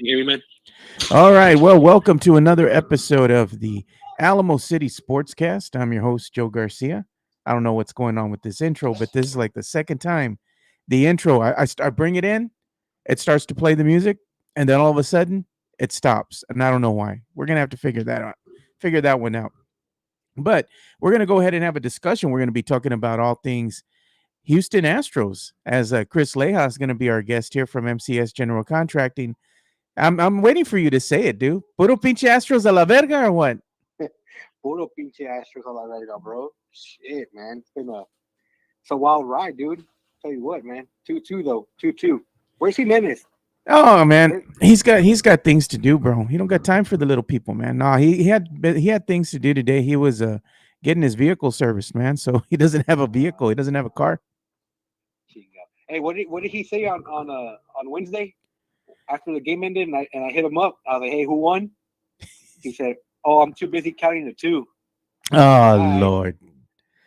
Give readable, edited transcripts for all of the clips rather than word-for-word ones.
Can you hear me, man? All right. Well, welcome to another episode of the Alamo City Sports Cast. I'm your host, Joe Garcia. I don't know what's going on with this intro, but this is like the second time the intro, I bring it in, it starts to play the music, and then all of a sudden it stops. And I don't know why. We're going to have to figure that one out. But we're going to go ahead and have a discussion. We're going to be talking about all things Houston Astros, as Chris Leija is going to be our guest here from MCS General Contracting. I'm waiting for you to say it, dude. Puro pinche Astros a la verga or what? Puro pinche Astros a la verga, bro. Shit, man. It's a wild ride, dude. Tell you what, man. 2-2 though. 2-2. Where's Jimenez? Oh man, he's got things to do, bro. He don't got time for the little people, man. No, he had things to do today. He was getting his vehicle serviced, man. So he doesn't have a vehicle. He doesn't have a car. Hey, what did he say on Wednesday after the game ended? And I hit him up. I was like, hey, who won? He said, oh, I'm too busy counting the two. Oh Lord.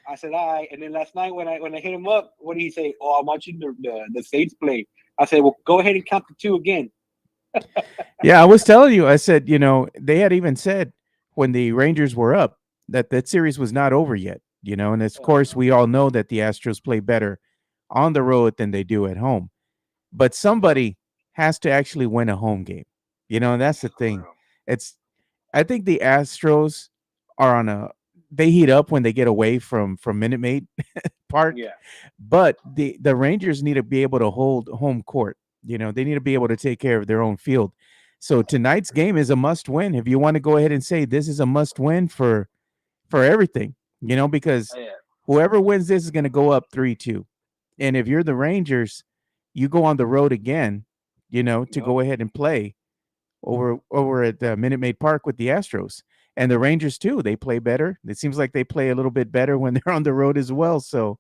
I said, all right. And then last night when I hit him up, what did he say? Oh, I'm watching the Saints play. I said, well, go ahead and count the two again. Yeah, I was telling you. I said, they had even said when the Rangers were up that series was not over yet. And of course we all know that the Astros play better on the road than they do at home. But somebody has to actually win a home game. And that's the thing. I think the Astros are they heat up when they get away from Minute Maid Park. Yeah. But the Rangers need to be able to hold home court. They need to be able to take care of their own field. So tonight's game is a must win. If you want to go ahead and say this is a must win for everything, because whoever wins this is going to go up 3-2. And if you're the Rangers, you go on the road again, to go ahead and play over at Minute Maid Park with the Astros. And the Rangers too, they play better. It seems like they play a little bit better when they're on the road as well. So,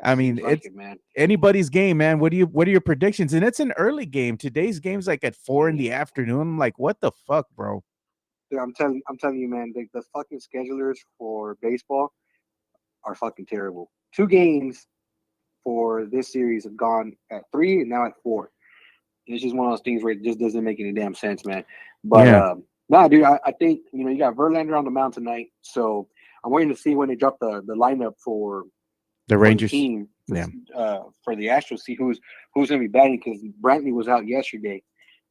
I mean, it's man. Anybody's game, man. What are your predictions? And it's an early game. Today's game's like at 4 in the afternoon. I'm like, what the fuck, bro? Dude, I'm telling you, man. The fucking schedulers for baseball are fucking terrible. 2 games for this series have gone at 3 and now at 4. And it's just one of those things where it just doesn't make any damn sense, man. But nah, dude, I think you got Verlander on the mound tonight, so I'm waiting to see when they drop the lineup for the Rangers team. For the Astros, see who's going to be batting, because Brantley was out yesterday,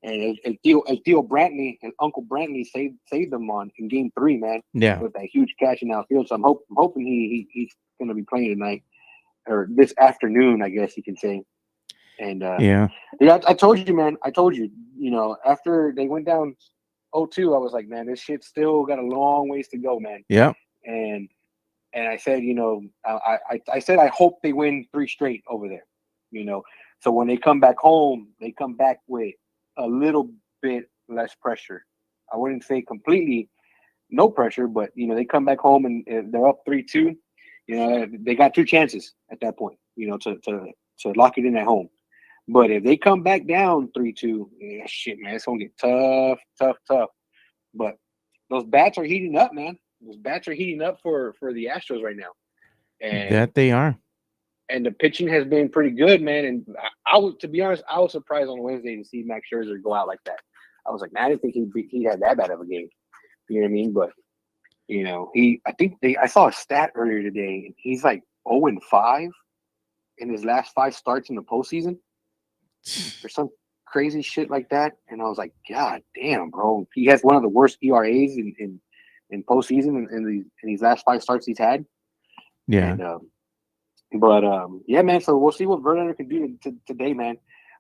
and Theo Brantley and Uncle Brantley saved them in Game 3, man. Yeah, with that huge catch in outfield. So I'm hoping he's going to be playing tonight or this afternoon, I guess you can say. And I told you, man. After they went down 0-2, I was like, man, this shit's still got a long ways to go, man. Yeah. And I said, I said I hope they win 3 straight over there. So when they come back home, they come back with a little bit less pressure. I wouldn't say completely no pressure, but they come back home and they're up 3-2. They got 2 chances at that point. To lock it in at home. But if they come back down 3-2, shit, man, it's gonna get tough. But those bats are heating up, man. Those bats are heating up for the Astros right now. And that they are. And the pitching has been pretty good, man. And to be honest, I was surprised on Wednesday to see Max Scherzer go out like that. I was like, man, I didn't think he had that bad of a game. You know what I mean? But I saw a stat earlier today, and he's like 0-5 in his last 5 starts in the postseason. Or some crazy shit like that. And I was like, God damn, bro. He has one of the worst ERAs in postseason in these last 5 starts he's had. Yeah. And, yeah, man. So we'll see what Verlander can do today, man.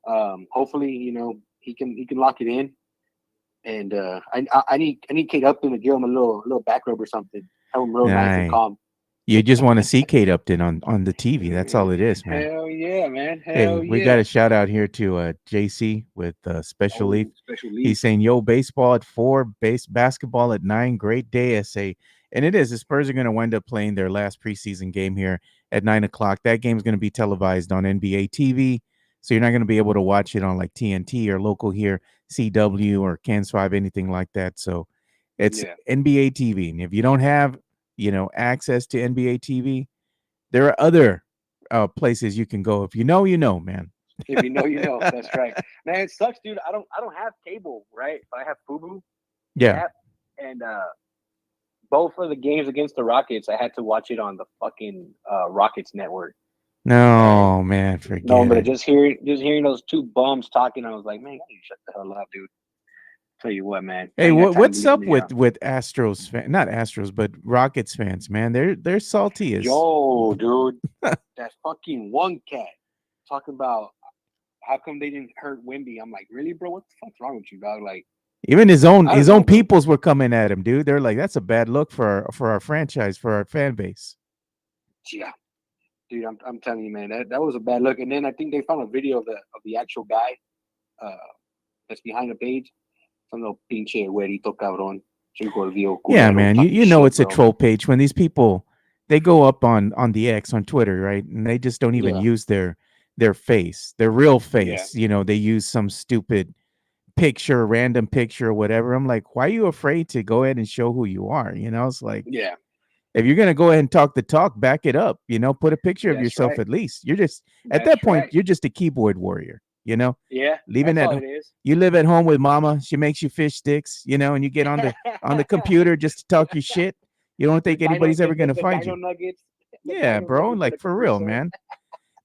Hopefully, he can lock it in. And I need Kate Upton to give him a little back rub or something. Have him real nice and calm. You just want to see Kate Upton on the TV. That's all it is, man. Hell yeah, man. We got a shout out here to JC with Special Leaf. He's saying, yo, baseball at 4, basketball at 9. Great day, SA. And it is. The Spurs are going to wind up playing their last preseason game here at 9 o'clock. That game's going to be televised on NBA TV. So you're not going to be able to watch it on like TNT or local here, CW or Cans 5, anything like that. So it's NBA TV. And if you don't have access to NBA TV, there are other places you can go. If you know, man. If you know, you know. That's right, man. It sucks, dude. I don't have cable, right? But I have Fubu, the Yeah. app, and both of the games against the Rockets, I had to watch it on the fucking Rockets network. And No, man, no, forget but it. just hearing those two bums talking, I was like, man, you need to shut the hell up, dude. Tell you what, man, I Hey, ain't got time to what's listen up to you. with Astros fan? Not Astros, but Rockets fans, man. They're salty as Yo, dude, that fucking one cat talking about how come they didn't hurt Wimby. I'm like, really, bro? What the fuck's wrong with you, dog? Like, even I don't his know, own bro. peoples were coming at him, dude. They're like, that's a bad look for our franchise, for our fan base. Yeah, dude, I'm telling you, man, that was a bad look. And then I think they found a video of the actual guy uh, that's behind the page. Some little pinche güerito cabrón. Soy gordillo Yeah, culero man. talking You know shit, it's a bro. troll page when these people they go up on the X on Twitter, right? And they just don't even Yeah, use their face, their real yeah, face. You know, they use some stupid picture, random picture or whatever. I'm like, why are you afraid to go ahead and show who you are? You know, it's like yeah. if you're gonna go ahead and talk the talk, back it up. You know, put a picture of That's yourself right. at least. You're just at That's that point, right. you're just a keyboard warrior. You know, Yeah, leaving that's at all it is. you live at home with mama. She makes you fish sticks. You know, and you get on the computer just to talk your shit. You don't the think dino, anybody's ever gonna the find dino you. nuggets, the Yeah, dino bro. nuggets in Like the for real, commercial. man.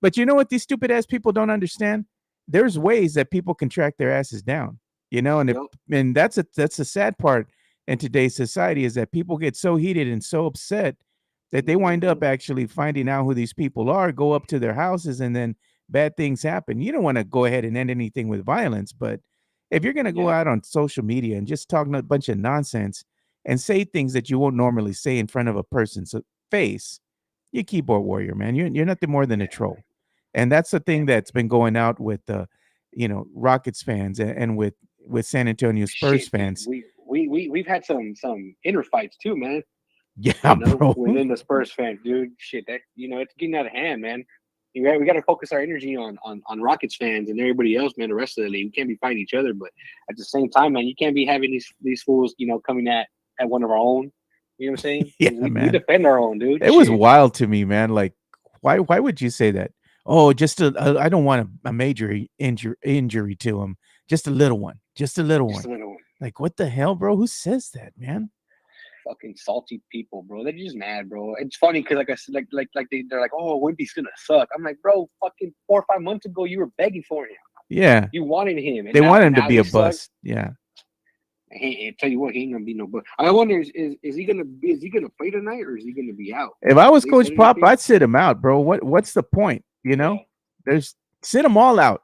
But you know what these stupid ass people don't understand? There's ways that people can track their asses down. You know, and if Yep. and that's the sad part in today's society is that people get so heated and so upset that they wind Mm-hmm. up actually finding out who these people are, go up to their houses, and then bad things happen. You don't want to go ahead and end anything with violence, but if you're gonna go Yeah, out on social media and just talk a bunch of nonsense and say things that you won't normally say in front of a person's face, you keyboard warrior, man. You're nothing more than a yeah, troll. And that's the yeah, thing man. that's been going out with the, Rockets fans and with San Antonio Spurs Shit, dude. fans. We've had some inner fights too, man. Yeah, bro. Within the Spurs fans, dude. Shit, that it's getting out of hand, man. We got to focus our energy on Rockets fans and everybody else, man. The rest of the league, we can't be fighting each other, but at the same time, man, you can't be having these fools, coming at one of our own. You know what I'm saying? Yeah, 'Cause we man. defend our own, dude. It was Shit, wild to me, man. Like, why would you say that? Oh, I don't want a major injury to him. Just a little one. Just a little just one. a little Like, what the hell, bro? Who says that, man? fucking salty people, bro. They're just mad, bro. It's funny because, like I said, they're like, oh, Wimpy's gonna suck. I'm like, bro, fucking 4 or 5 months ago, you were begging for him. Yeah. You wanted him, and They now want him to now be he a sucks. bust. Yeah. I tell you what, he ain't gonna be no bust. I wonder is he gonna play tonight or is he gonna be out? If I was They said Coach Pop, anything? I'd sit him out, bro. What's the point? You Yeah, know, there's sit them all out.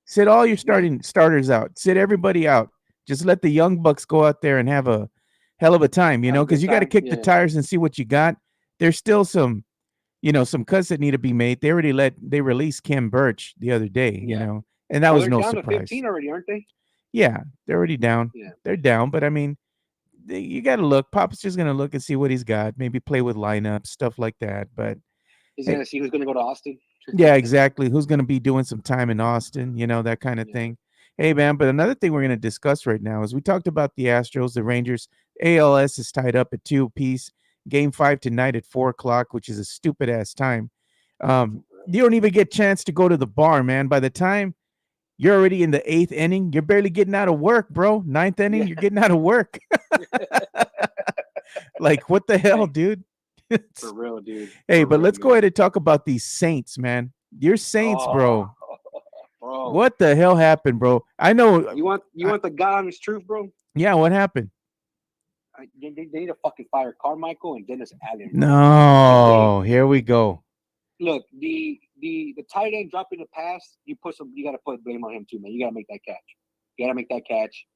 Sit all your yeah. starters out. Sit everybody out. Just let the young bucks go out there and have a hell of a time, Have a because good you got to time. kick the Yeah, tires and see what you got. There's still some cuts that need to be made. They released Kim Birch the other day, yeah. and that Well, was they're no down to surprise. 15 already, aren't they? Yeah, they're already down. Yeah. They're down, but I mean, you got to look. Pop's just gonna look and see what he's got. Maybe play with lineups, stuff like that. But He's hey, gonna see who's gonna go to Austin. yeah, exactly. Who's going to be doing some time in Austin? That kind of Yeah. thing. Hey, man, but another thing we're going to discuss right now is we talked about the Astros, the Rangers. ALS is tied up at 2 apiece. Game 5 tonight at 4 o'clock, which is a stupid ass time. You don't even get chance to go to the bar, man. By the time you're already in the 8th inning, you're barely getting out of work, bro. 9th inning, Yeah. you're getting out of work. Like, what the hell, Like, dude? for real, dude. Hey, For but real, let's go man. ahead and talk about these Saints, man. Your Saints, Oh, bro. bro. What the hell happened, bro? I know. You want the God honest truth, bro? Yeah, what happened? They need to fucking fire Carmichael and Dennis Allen, bro. No, here we go. Look, the tight end dropping the pass, you got to put blame on him too, man. You got to make that catch. You got to make that catch,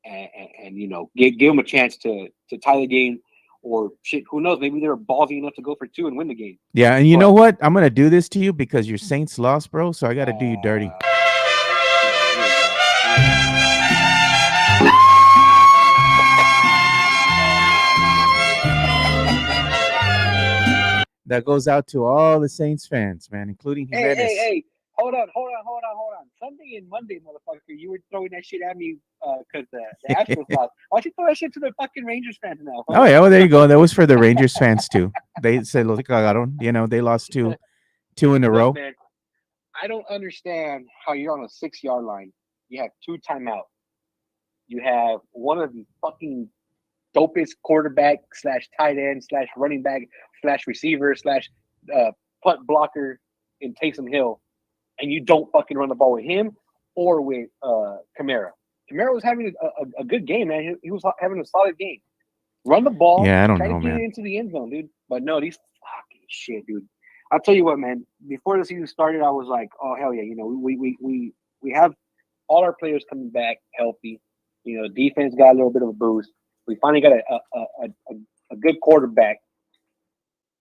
and give him a chance to tie the game, or shit. Who knows? Maybe they were ballsy enough to go for 2 and win the game. Yeah, and you know But what? I'm gonna do this to you because your Saints lost, bro. So I got to do you dirty. here we go. That goes out to all the Saints fans, man, including Jimenez. Hey! Hold on. Sunday and Monday, motherfucker, you were throwing that shit at me because the Astros lost. Why don't you throw that shit to the fucking Rangers fans now? Huh? Oh yeah, well there you go. That was for the Rangers fans too. They said, "Look, cagaron." They lost two in a Look, row. man, I don't understand how you're on a 6-yard line. You have 2 timeouts. You have one of the fucking dopest quarterback / tight end / running back / receiver / punt blocker in Taysom Hill, and you don't fucking run the ball with him or with Kamara. Kamara was having a good game, man. He was having a solid game. Run the ball. Yeah, I don't try know, to get man. it into the end zone, dude. But no, these fucking shit, dude. I'll tell you what, man. Before the season started, I was like, oh hell yeah, we have all our players coming back healthy. Defense got a little bit of a boost. We finally got a good quarterback,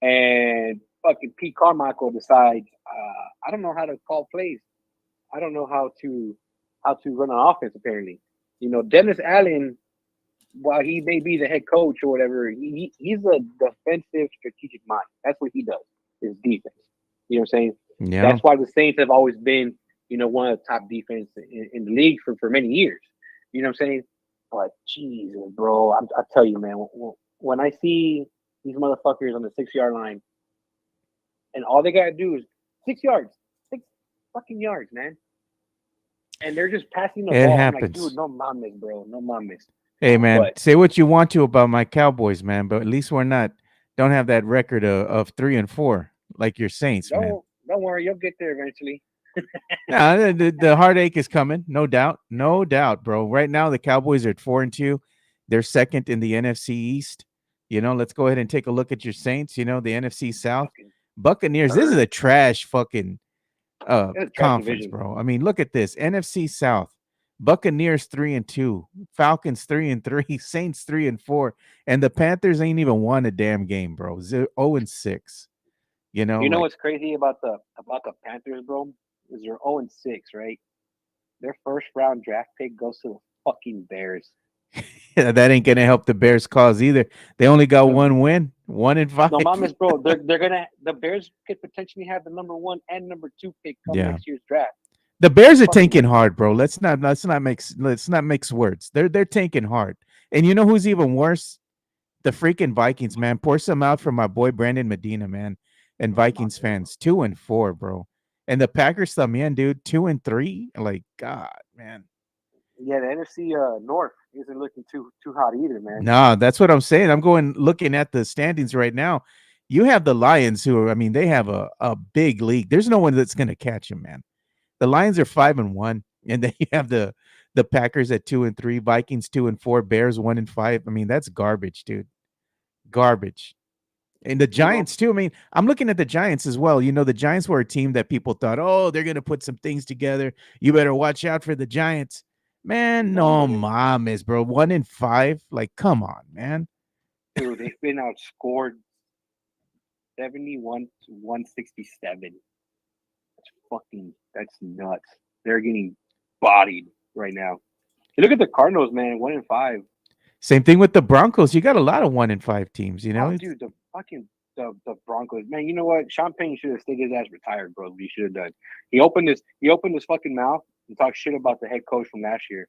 and fucking Pete Carmichael decides I don't know how to call plays. I don't know how to run an offense. Apparently, Dennis Allen, while he may be the head coach or whatever, he's a defensive strategic mind. That's what he does. Is defense. You know what I'm saying? Yeah. That's why the Saints have always been, one of the top defense in the league for many years. You know what I'm saying? But Jesus, bro, I tell you, man, when I see these motherfuckers on the 6-yard line, and all they gotta do is 6 yards, 6 fucking yards, man, and they're just passing the ball. Happens. I'm like, dude, no mames, bro, no mames. Hey, man, say what you want to about my Cowboys, man, but at least don't have that record of 3-4 like your Saints, man. Don't worry, you'll get there eventually. Nah, the heartache is coming, no doubt, bro. Right now, the Cowboys are at 4-2. They're second in the NFC East. Let's go ahead and take a look at your Saints. The NFC South, Buccaneers. This is a trash fucking conference, division, bro. I mean, look at this: NFC South, Buccaneers 3-2, Falcons 3-3, Saints 3-4, and the Panthers ain't even won a damn game, bro. 0-6. What's crazy about the Panthers, bro? Is they're 0-6, right? Their first round draft pick goes to the fucking Bears. Yeah, that ain't gonna help the Bears' cause either. They only got one win, 1-5. No mames, bro. The Bears could potentially have the number 1 and number 2 pick come next year's draft. The Bears are tanking hard, bro. Let's not mix words. They're tanking hard. And you know who's even worse? The freaking Vikings, man. Pour some out for my boy Brandon Medina, man. And Vikings fans, 2-4, bro. And the Packers también, dude, 2-3. Like, God, man. Yeah, the NFC North isn't looking too hot either, man. No, that's what I'm saying. I'm looking at the standings right now. You have the Lions, they have a big league. There's no one that's gonna catch them, man. The Lions are 5-1, and then you have the Packers at 2-3, Vikings 2-4, Bears 1-5. I mean, that's garbage, dude. Garbage. And the Giants too. I mean, I'm looking at the Giants as well. The Giants were a team that people thought, oh, they're gonna put some things together. You better watch out for the Giants. Man, no mames, bro. 1-5. Like, come on, man. Dude, they've been outscored 71-167. That's nuts. They're getting bodied right now. You look at the Cardinals, man, 1-5. Same thing with the Broncos. You got a lot of 1-5 teams, Oh, dude, the Broncos, man. You know what? Sean Payton should have stayed his ass retired, bro. He should have done. He opened his fucking mouth and talked shit about the head coach from last year.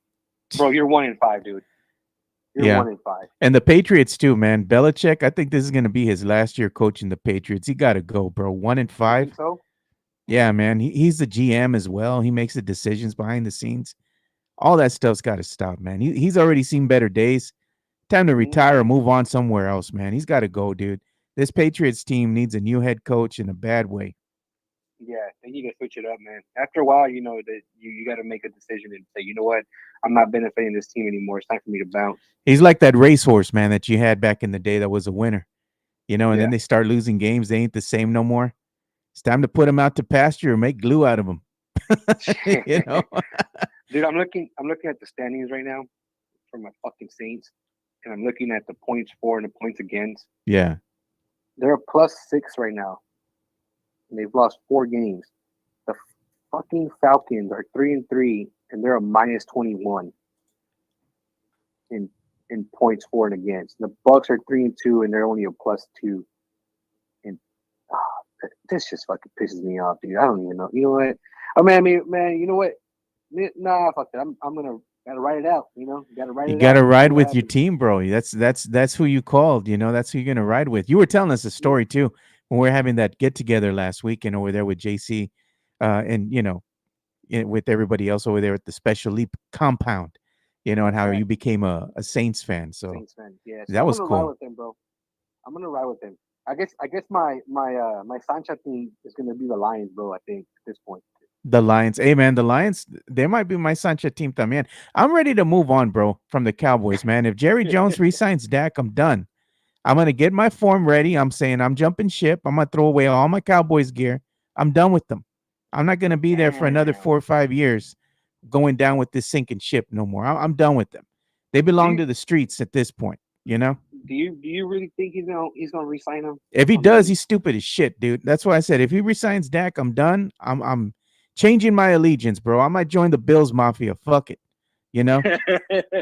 Bro, you're 1-5, dude. You're 1-5. And the Patriots too, man. Belichick, I think this is gonna be his last year coaching the Patriots. He gotta go, bro. 1-5. So? Yeah, man. He's the GM as well. He makes the decisions behind the scenes. All that stuff's got to stop, man. He's already seen better days. Time to retire or move on somewhere else, man. He's got to go, dude. This Patriots team needs a new head coach in a bad way. Yeah, then you got to switch it up, man. After a while, that you got to make a decision and say, you know what, I'm not benefiting this team anymore. It's time for me to bounce. He's like that racehorse, man, that you had back in the day that was a winner, and then they start losing games. They ain't the same no more. It's time to put them out to pasture or make glue out of them. Dude, I'm looking at the standings right now for my fucking Saints, and I'm looking at the points for and the points against. Yeah. They're a +6 right now. And they've lost 4 games. The fucking Falcons are 3-3, and they're a -21 in points for and against. The Bucks are 3-2, and they're only a +2. And this just fucking pisses me off, dude. I don't even know. You know what? Man, you know what? Nah, fuck that. I'm gonna gotta write it out. Gotta write it out. You gotta ride with your team, bro. That's who you called. That's who you're gonna ride with. You were telling us a story too when we were having that get together last weekend over there with JC. and with everybody else over there at the Special Leap compound, and how Right. you became a Saints fan. So Saints fan. Yeah. So that I'm was gonna ride cool. with him, bro. I'm gonna ride with him. I guess my Sancha team is gonna be the Lions, bro. I think at this point. The Lions, hey man, the Lions, they might be my Sancha team también. I'm ready to move on, bro, from the Cowboys, man. If Jerry Jones resigns Dak, I'm done. I'm gonna get my form ready. I'm saying I'm jumping ship. I'm gonna throw away all my Cowboys gear. I'm done with them. I'm not gonna be there for another Damn. 4 or 5 years, going down with this sinking ship no more. I'm done with them. They Do belong you to the streets at this point. You know. do you really think he's gonna resign him If he on does, the? he's stupid as shit, dude. That's why I said if he resigns Dak, I'm done. I'm changing my allegiance, bro. I might join the Bills Mafia. Fuck it. You know?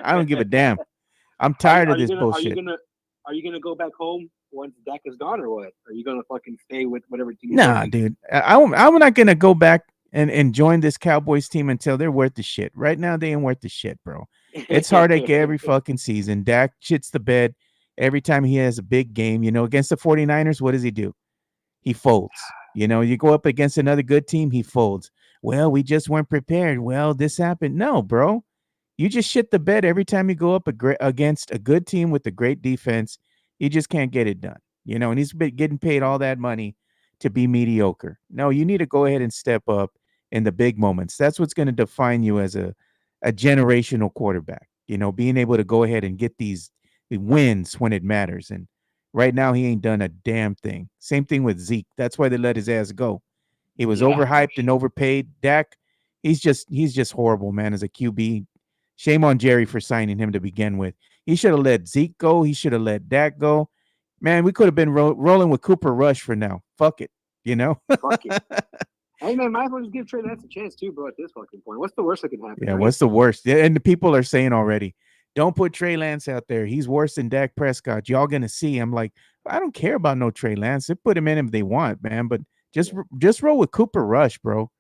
I don't give a damn. I'm Are you tired of are you this gonna are you bullshit. gonna are you gonna go back home once Dak is gone or what? Are you gonna fucking stay with whatever team you're Nah, working? dude. I'm not gonna go back and join this Cowboys team until they're worth the shit. Right now, they ain't worth the shit, bro. It's heartache every fucking season. Dak shits the bed every time he has a big game. Against the 49ers, what does he do? He folds. You go up against another good team, he folds. Well, we just weren't prepared. Well, this happened. No, bro. You just shit the bed every time you go up against a good team with a great defense. You just can't get it done. And he's been getting paid all that money to be mediocre. No, you need to go ahead and step up in the big moments. That's what's going to define you as a generational quarterback. Being able to go ahead and get these wins when it matters. And right now, he ain't done a damn thing. Same thing with Zeke. That's why they let his ass go. He was Yeah. overhyped and overpaid. Dak, he's just horrible, man, as a QB. Shame on Jerry for signing him to begin with. He should have let Zeke go. He should have let Dak go. Man, we could have been rolling with Cooper Rush for now. Fuck it, you know? Fuck it. Hey man, might as well just give Trey Lance a chance too, bro. At this fucking point, what's the worst that can happen, Yeah, right? what's the worst? Yeah, and the people are saying already, don't put Trey Lance out there. He's worse than Dak Prescott. Y'all gonna see. I'm like, I don't care about no Trey Lance. They put him in if they want, man. But just Yeah. just roll with Cooper Rush, bro.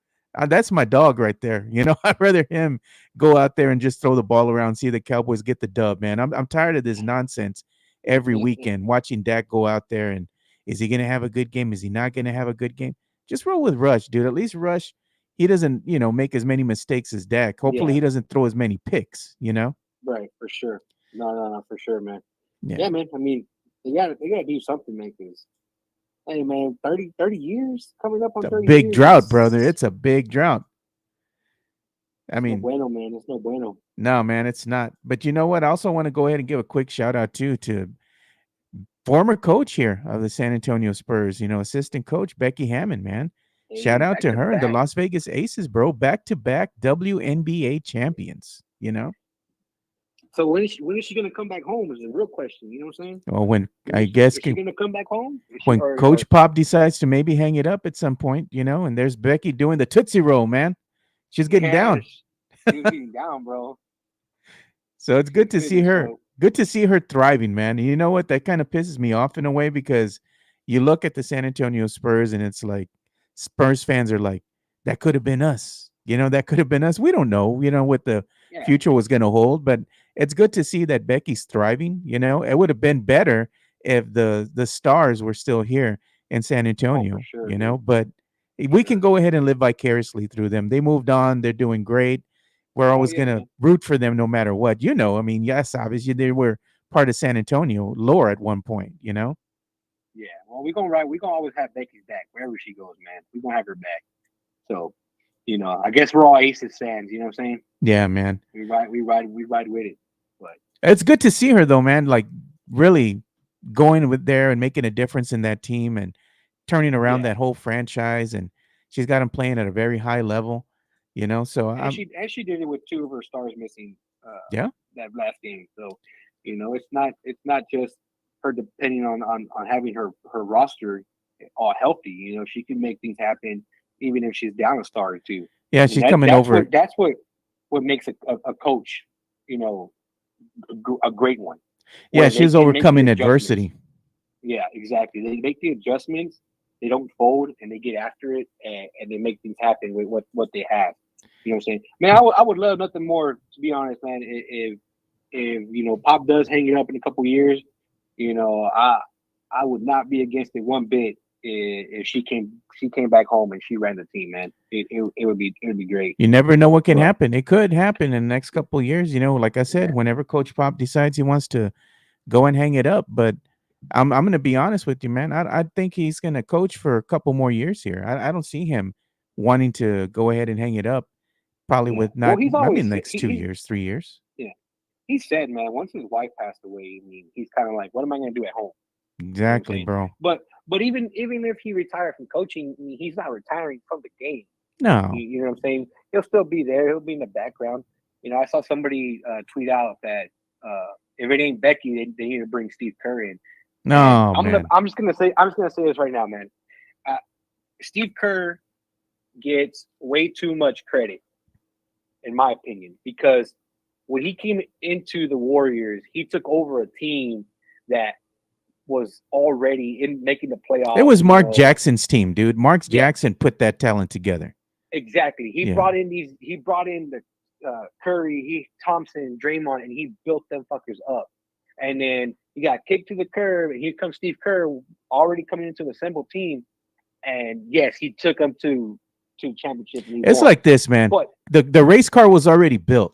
That's my dog right there. I'd rather him go out there and just throw the ball around, see the Cowboys get the dub, man. I'm tired of this nonsense every weekend watching Dak go out there and is he gonna have a good game? Is he not gonna have a good game? Just roll with Rush, dude. At least Rush, he doesn't, make as many mistakes as Dak. Hopefully, Yeah. he doesn't throw as many picks. Right. For sure. No, for sure, man. Yeah. Yeah, man. I mean, they gotta do something, man. Cause hey, man, 30 years coming up on It's a 30 big years. drought, brother. It's a big drought. I It's no mean, bueno, man. It's no bueno. no, man, it's not. But you know what? I also want to go ahead and give a quick shout out too to former coach here of the San Antonio Spurs, assistant coach Becky Hammond, man. Shout Hey, out back to to her and the back. Las Vegas Aces, bro. Back to back WNBA champions. So when is she gonna come back home? Is the real question. You know what I'm saying? Well, when When I guess is she gonna come back home? Is she when or Coach Pop decides to maybe hang it up at some point, and there's Becky doing the Tootsie Roll, man. She's getting yeah, down. she was getting down, bro. So it's good Good to see goodness, her. bro. Good to see her thriving, man. And you know what? That kind of pisses me off in a way because you look at the San Antonio Spurs and it's like Spurs fans are like, that could have been us. That could have been us. We don't know, what the Yeah. future was going to hold, but it's good to see that Becky's thriving. It would have been better if the stars were still here in San Oh, for Antonio, sure, dude. but For we can sure. go ahead and live vicariously through them. They moved on. They're doing great. We're Oh always yeah, going to man. root for them no matter what. I mean, yes, obviously they were part of San Antonio lore at one point. Yeah. Well, we gonna ride. We gonna always have Becky's back wherever she goes, man. We gonna have her back. So, I guess we're all Aces fans. You know what I'm saying? Yeah, man. We ride with it. But It's good to see her though, man, like really going with there and making a difference in that team and turning around yeah, that whole franchise and she's got them playing at a very high level. So and I'm she did it with two of her stars missing yeah. that last game. So, it's not just her depending on having her roster all healthy. She can make things happen even if she's down a star or two. Yeah, And she's that coming that's over. what makes a coach, you know, a great one, Yeah, where they she's can make the overcoming adjustments. adversity. Yeah, exactly. They make the adjustments. They don't fold, and they get after it, and they make things happen with what they have. You know what I'm saying? Man, I would love nothing more, to be honest, man. If Pop does hang it up in a couple years, I would not be against it one bit. if she came back home and she ran the team, man. It would be great. You never know what can But happen. It could happen in the next couple of years. Like I said, whenever Coach Pop decides he wants to go and hang it up. But I'm going to be honest with you, man. I think he's going to coach for a couple more years here. I don't see him wanting to go ahead and hang it up. Probably yeah. with Well, not, he's I always mean, next 2 years, 3 years. yeah. He said, man, once his wife passed away, I mean, he's kind of like, what am I going to do at home? Exactly, bro. But even if he retired from coaching, I mean, he's not retiring from the game. No. You know what I'm saying? He'll still be there. He'll be in the background. I saw somebody tweet out that if it ain't Becky, they need to bring Steve Kerr in. No, man. I'm just gonna say this right now, man. Steve Kerr gets way too much credit, in my opinion, because when he came into the Warriors, he took over a team that was already in making the playoffs. It was Mark Jackson's team, dude. Mark Jackson put that talent together. Exactly. He brought in the Curry, Thompson, Draymond, and he built them fuckers up. And then he got kicked to the curb, and here comes Steve Kerr, already coming into an assembled team. And yes, he took them to championships. It's like this, man. But the race car was already built,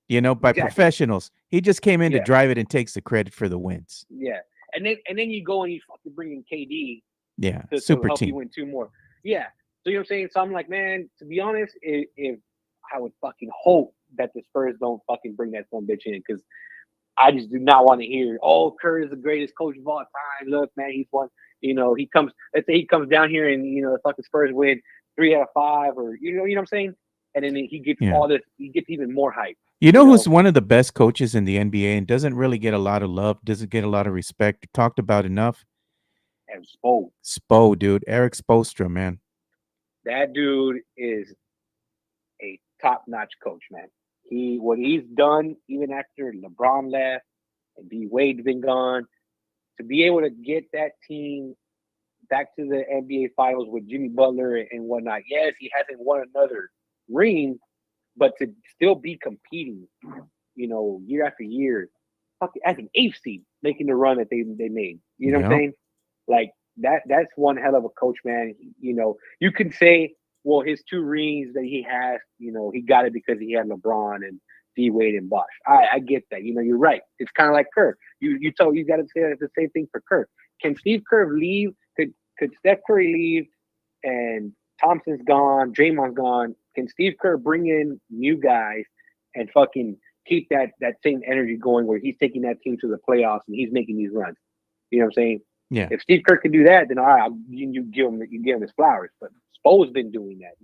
by professionals. He just came in to drive it and takes the credit for the wins. Yeah. And then you go and you fucking bring in KD. Yeah. To help you win 2 more. Yeah. So you know what I'm saying? So I'm like, man, to be honest, if I would fucking hope that the Spurs don't fucking bring that son bitch in, because I just do not want to hear, oh, Kerr is the greatest coach of all time. Look, man, he's won. Let's say he comes down here and the fucking Spurs win 3 out of 5, or you know what I'm saying? And then he gets all this, he gets even more hype. Who's one of the best coaches in the NBA and doesn't really get a lot of love, doesn't get a lot of respect, talked about enough? And Spo. Spo, dude. Eric Spoelstra, man. That dude is a top-notch coach, man. What he's done, even after LeBron left and D Wade's been gone, to be able to get that team back to the NBA Finals with Jimmy Butler and whatnot. Yes, he hasn't won another ring, but to still be competing, year after year, as an 8th seed, making the run that they made. You know what I'm saying? Like that's one hell of a coach, man. You can say, well, his 2 rings that he has, he got it because he had LeBron and D Wade and Bosh. I get that. You're right. It's kind of like Kerr. You got to say the same thing for Kerr. Can Steve Kerr leave? Could Steph Curry leave and Thompson's gone, Draymond's gone? Can Steve Kerr bring in new guys and fucking keep that same energy going where he's taking that team to the playoffs and he's making these runs? You know what I'm saying? Yeah. If Steve Kerr can do that, then all right, you give him his flowers. But Spo's been doing that,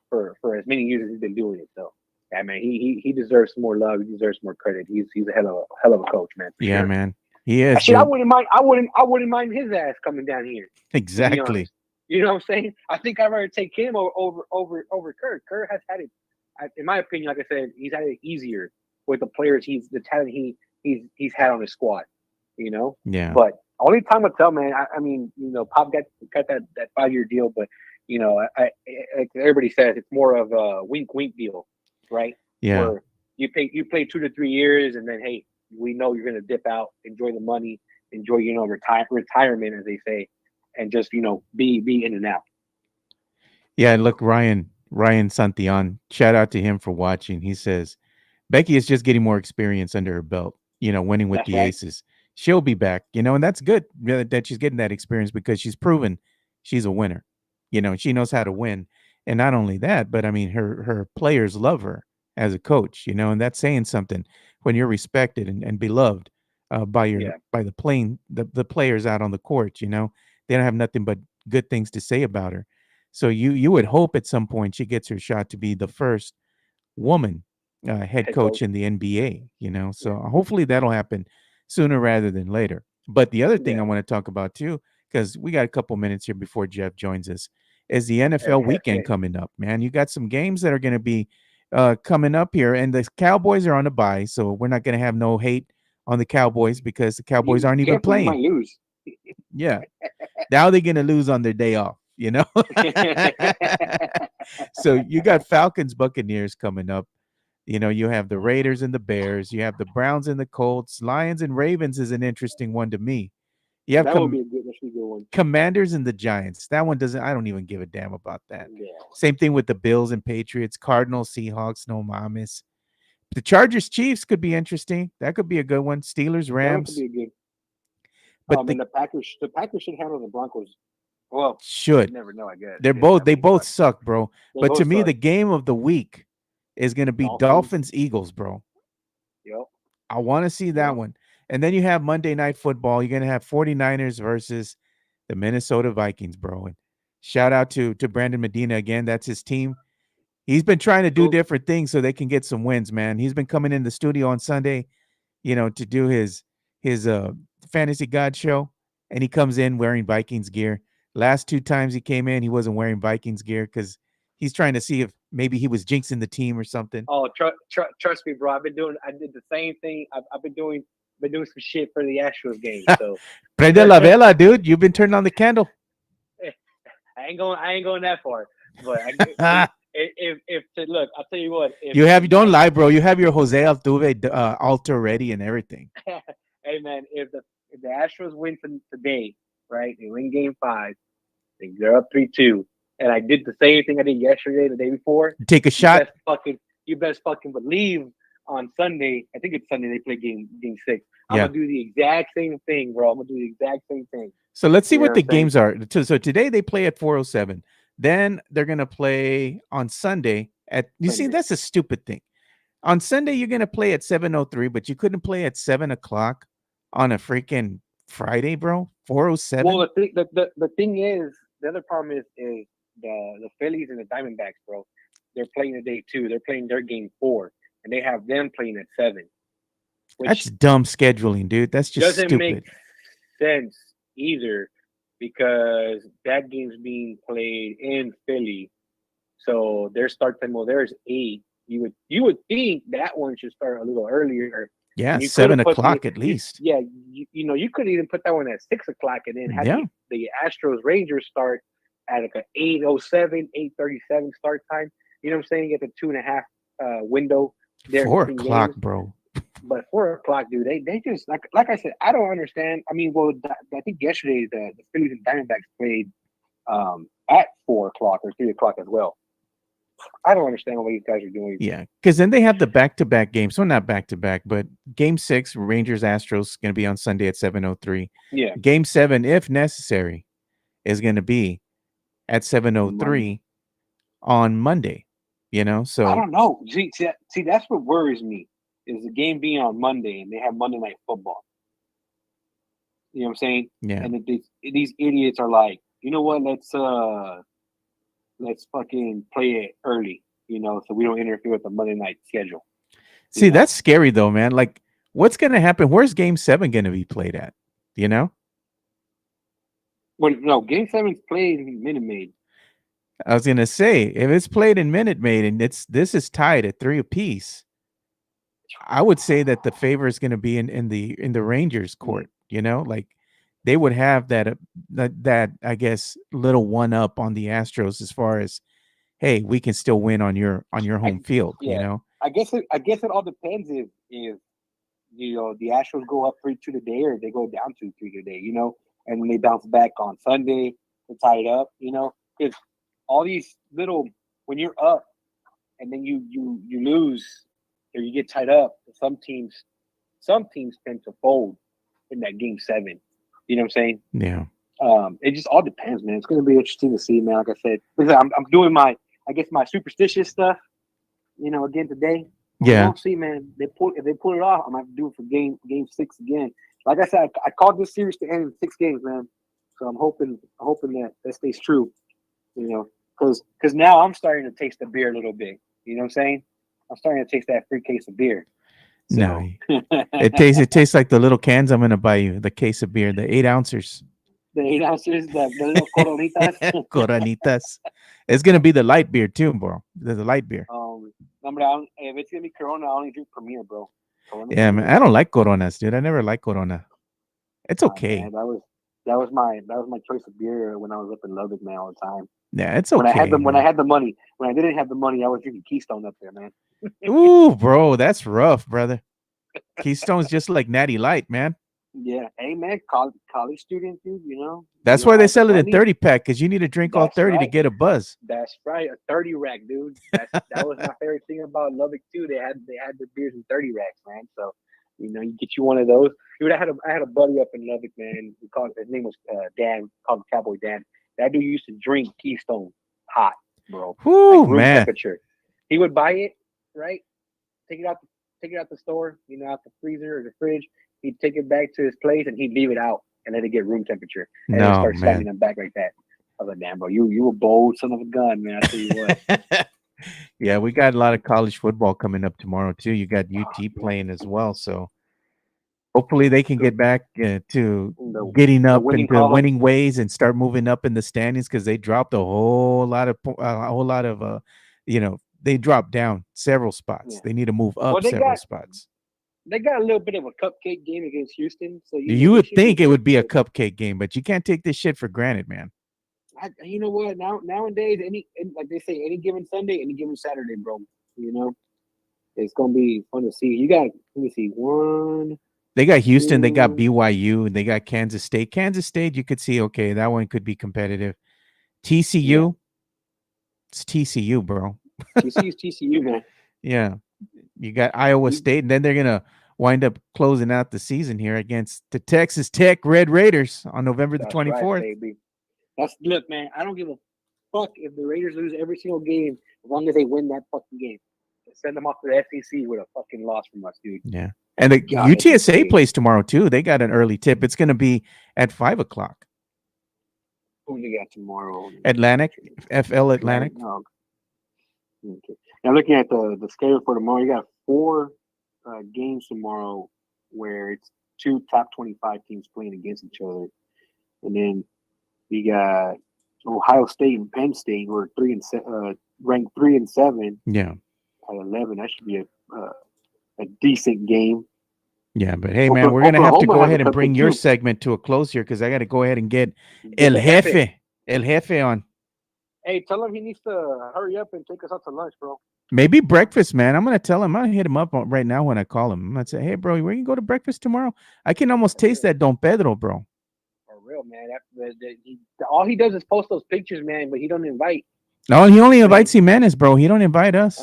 for as many years as he's been doing it. So yeah, man, he deserves more love. He deserves more credit. He's a hell of a coach, man. Yeah, sure. Man. He is. Actually, I wouldn't mind his ass coming down here. Exactly. You know what I'm saying? I think I'd rather take him over Kerr. Kerr has had it, in my opinion, like I said, he's had it easier with the players. The talent he's had on his squad. Yeah. But only time will tell, man. I mean, Pop got that 5-year deal, but like everybody says, it's more of a wink deal, right? Yeah. Where you play 2 to 3 years, and then hey, we know you're gonna dip out, enjoy the money, enjoy retirement, as they say, and just be in and out. Yeah, look, Ryan Santillan, shout out to him for watching. He says Becky is just getting more experience under her belt, winning with the Aces. She'll be back, and that's good that she's getting that experience because she's proven she's a winner. She knows how to win. And not only that, but I mean, her players love her as a coach, and that's saying something when you're respected and beloved by the players out on the court. They don't have nothing but good things to say about her. So you would hope at some point she gets her shot to be the first woman head coach in the NBA. So hopefully that'll happen sooner rather than later. But the other thing I want to talk about too, because we got a couple minutes here before Jeff joins us, is the NFL weekend coming up, man. You got some games that are going to be coming up here, and the Cowboys are on a bye, so we're not going to have no hate on the Cowboys because the Cowboys aren't even playing. Might lose. Yeah. Now they're going to lose on their day off, So you got Falcons, Buccaneers coming up. You have the Raiders and the Bears. You have the Browns and the Colts. Lions and Ravens is an interesting one to me. You have That would be a good one. Commanders and the Giants. That one doesn't. I don't even give a damn about that. Yeah. Same thing with the Bills and Patriots, Cardinals, Seahawks, no mames. The Chargers Chiefs could be interesting. That could be a good one. Steelers Rams. That could be a good. But And the Packers should handle the Broncos. Well, should you never know. I guess they both suck, bro. But to me, suck. the game of the week is going to be Dolphins Eagles, bro. Yep. I want to see that one. And then you have Monday Night Football. You're going to have 49ers versus the Minnesota Vikings, bro. And shout out to Brandon Medina again. That's his team. He's been trying to do different things so they can get some wins, man. He's been coming in the studio on Sunday, to do his Fantasy God show, and he comes in wearing Vikings gear. Last 2 times he came in, he wasn't wearing Vikings gear because he's trying to see if maybe he was jinxing the team or something. Oh, trust me, bro. I did the same thing. I've been doing some shit for the Astros game. So Prende la vela, dude. You've been turning on the candle. I ain't going that far. But if look, I'll tell you what. Don't lie, bro. You have your Jose Altuve altar ready and everything. Hey man, if the Astros win today, right? They win Game 5. They're up 3-2, and I did the same thing I did yesterday, the day before. Take a shot. You best fucking believe on Sunday. I think it's Sunday. They play Game 6. I'm gonna do the exact same thing, bro. I'm gonna do the exact same thing. So let's see what the games are. So today they play at 4:07. Then they're gonna play on Sunday at. See, that's a stupid thing. On Sunday you're gonna play at 7:03, but you couldn't play at 7:00 on a freaking Friday, bro. 4:07. Well, the thing is, the other problem is the Phillies and the Diamondbacks, bro. They're playing the day 2. They're playing their Game 4, and they have them playing at 7. That's dumb scheduling, dude. That's just doesn't stupid. Make sense either, because that game's being played in Philly, so their start time there's 8. You would think that one should start a little earlier. Yeah, 7:00 at least. Yeah, you could even put that one at 6:00 and then have the Astros Rangers start at like an 8:07, 8:37 start time. You know what I'm saying? Get the 2.5 window there. 4:00, bro. But 4:00, dude, they just like I said, I don't understand. I mean, well, I think yesterday the Phillies and Diamondbacks played at 4:00 or 3:00 as well. I don't understand what these guys are doing. Yeah, because then they have the back-to-back games. So not back-to-back, but Game 6, Rangers Astros, going to be on Sunday at 7:03. Yeah. Game 7, if necessary, is going to be at 7:03 on Monday. So I don't know. See, that's what worries me, is the game being on Monday and they have Monday Night Football. You know what I'm saying? Yeah. And these idiots are like, you know what? Let's fucking play it early, so we don't interfere with the Monday night schedule. See, that's scary though, man. Like, what's going to happen? Where's Game 7 going to be played at? Well, no, Game 7's played in Minute Maid. I was going to say, if it's played in Minute Maid and this is tied at 3 apiece, I would say that the favor is going to be in the Rangers court. Like they would have that I guess little one up on the Astros as far as, hey, we can still win on your home field. I guess it all depends if the Astros go up 3-2 today or they go down 2-3 today. And when they bounce back on Sunday to tie it up. Because all these when you're up and then you lose or you get tied up, some teams tend to fold in that Game 7. You know what I'm saying? Yeah. It just all depends, man. It's going to be interesting to see, man. Like I said, I'm doing my superstitious stuff, again today. Yeah. We'll see, man. If they pull it off, I'm going to have to do it for game 6 again. Like I said, I called this series to end in 6 games, man. So I'm hoping that stays true, because now I'm starting to taste the beer a little bit. You know what I'm saying? I'm starting to taste that free case of beer. So. No, it tastes like the little cans I'm gonna buy you. The case of beer, the 8 ounces. The 8 ounces, the little coronitas. Coronitas. It's gonna be the light beer too, bro. The light beer. If it's gonna be Corona, I only drink Premier, bro. Corona, yeah, man. I don't like Coronas, dude. I never liked Corona. It's okay. Man, that was my choice of beer when I was up in Lubbock, man, all the time. Yeah, it's okay. When I had the money, when I didn't have the money, I was drinking Keystone up there, man. Ooh, bro, that's rough, brother. Keystone's just like Natty Light, man. Yeah. Hey, man, college student, dude, That's you why they have the sell it in money. 30 pack because you need to drink all That's 30 to right. get a buzz. That's right. A 30 rack, dude. That was my favorite thing about Lubbock too. They had the beers in 30 racks, man. So, you get you one of those. Dude, I had a buddy up in Lubbock, man. His name was Dan, called him Cowboy Dan. That dude used to drink Keystone hot, bro, like Whoo, room man. temperature. He would buy it, right? Take it out, take it out the store, out the freezer or the fridge. He'd take it back to his place and he'd leave it out and let it get room temperature, and then No, start slamming man. them back like that. I was like, damn, bro, you a bold son of a gun, man. I tell you what. Yeah, we got a lot of college football coming up tomorrow, too. You got UT Man, playing as well. So hopefully they can the get back to the getting the up winning into column. winning ways and start moving up in the standings because they dropped they dropped down several spots. Yeah. They need to move Well, up they several got spots. they got a little bit of a cupcake game against Houston, so You they would should be think it would pretty be a good. cupcake game, but you can't take this shit for granted, man. You know what? Nowadays, like they say, any given Sunday, any given Saturday, bro. You know, it's gonna be fun to see. You got let me see, one, They got Houston, they got two. BYU, and they got Kansas State. Kansas State, you could see, okay, that one could be competitive. Yeah, TCU, it's TCU, bro. TCU's TCU, man. Yeah. You got Iowa You, State, and then they're gonna wind up closing out the season here against the Texas Tech Red Raiders on November the that's right, 24th. baby. Look, man. I don't give a fuck if the Raiders lose every single game as long as they win that fucking game. Send them off to the SEC with a fucking loss from us, dude. Yeah. And the God, that's UTSA insane. plays tomorrow too. They got an early tip. It's gonna be at 5:00. Who do you got tomorrow? Atlantic, FL Atlantic. No. Okay. Now looking at the schedule for tomorrow, you got four games tomorrow where it's two top 25 teams playing against each other, and then you got Ohio State and Penn State, who are ranked 3 and 7 Yeah. at 11. That should be a decent game. Yeah, but hey, man, we're gonna have to Oklahoma go has a ahead and couple bring your too. segment to a close here because I got to go ahead and get Get the Jefe. El Jefe on. Hey, tell him he needs to hurry up and take us out to lunch, bro. Maybe breakfast, man. I'm gonna tell him. I'm gonna hit him up right now when I call him. I'm gonna say, hey, bro, where you go to breakfast tomorrow? I can almost taste that Don Pedro, bro. For real, man. All he does is post those pictures, man, but he don't invite. No, he only invites Jimenez, bro. He don't invite us.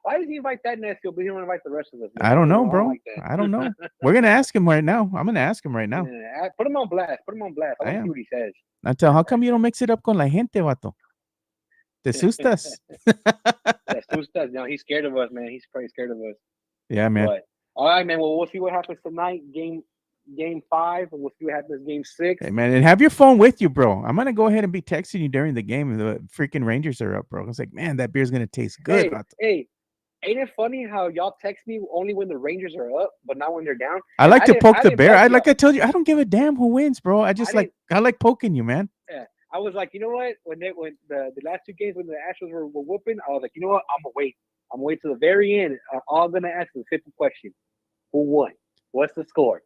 Why does he invite that Nesfield, but he don't invite the rest of us? Man? I don't know, I bro. like that. I don't know. We're gonna ask him right now. I'm gonna ask him right now. Yeah, put him on blast. I want to see what he says. I tell, how come you don't mix it up con la gente, vato? Te sustas. That's too stuff. No, he's scared of us, man. He's probably scared of us. Yeah, man. But all right, man. Well, we'll see what happens tonight. Game 5, and we'll see what happens game 6. Hey, man, and have your phone with you, bro. I'm gonna go ahead and be texting you during the game, and the freaking Rangers are up, bro. It's like, man, that beer's gonna taste good. Hey, ain't it funny how y'all text me only when the Rangers are up, but not when they're down? I like to poke the bear. I told you, I don't give a damn who wins, bro. I like poking you, man. Yeah, I was like, you know what? When the last 2 games when the Astros were whooping, I was like, you know what? I'm gonna wait. I'm gonna wait till the very end. All I'm gonna ask is a 50 question: who won? What's the score?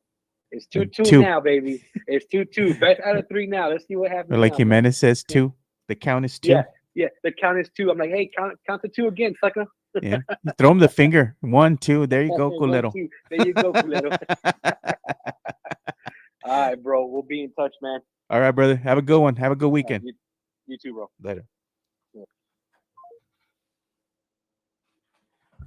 It's 2-2 now, baby. It's 2-2. Best out of 3 now. Let's see what happens. Or like Jimenez says, 2. The count is 2. Yeah. The count is 2. I'm like, hey, count to 2 again, sucker. Yeah. Throw him the finger. 1, 2. There you go, culero. There you go, culero. All right, bro. We'll be in touch, man. All right, brother. Have a good one. Have a good weekend. You too, bro. Later. Yeah.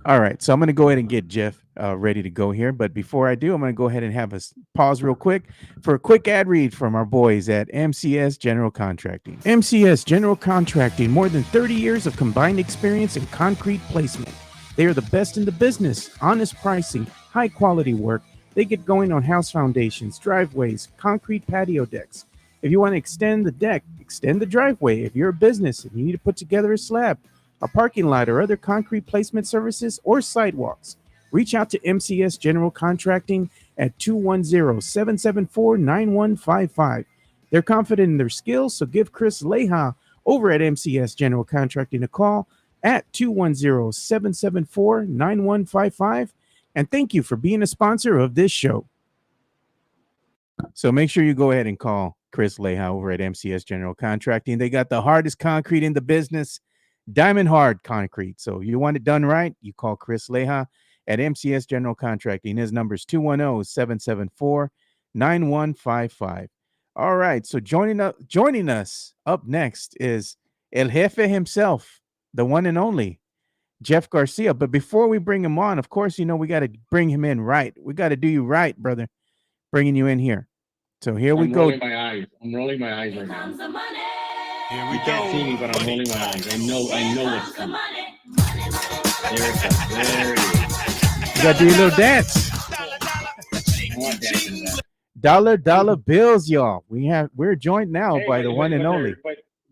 All right, so I'm going to go ahead and get Jeff ready to go here. But before I do, I'm going to go ahead and have us pause real quick for a quick ad read from our boys at MCS General Contracting. MCS General Contracting, more than 30 years of combined experience in concrete placement. They are the best in the business, honest pricing, high quality work. They get going on house foundations, driveways, concrete patio decks. If you want to extend the deck, extend the driveway. If you're a business and you need to put together a slab, a parking lot, or other concrete placement services or sidewalks, reach out to MCS General Contracting at 210-774-9155. They're confident in their skills, so give Chris Leija over at MCS General Contracting a call at 210-774-9155. And thank you for being a sponsor of this show. So make sure you go ahead and call Chris Leija over at MCS General Contracting. They got the hardest concrete in the business. Diamond hard concrete. So you want it done right, you call Chris Leija at MCS General Contracting. His number is 9155. All right. So joining us up next is El Jefe himself, the one and only Jeff Garcia. But before we bring him on, of course, we got to bring him in right. We got to do you right, brother. Bringing you in here. So here we go. I'm rolling my eyes right now. Here we You can't see me, but I'm rolling my eyes. I know what's coming. There it comes. There it is. You got to do your little dance. I want dancing to that. Dollar bills, y'all. We're joined now by the one and only.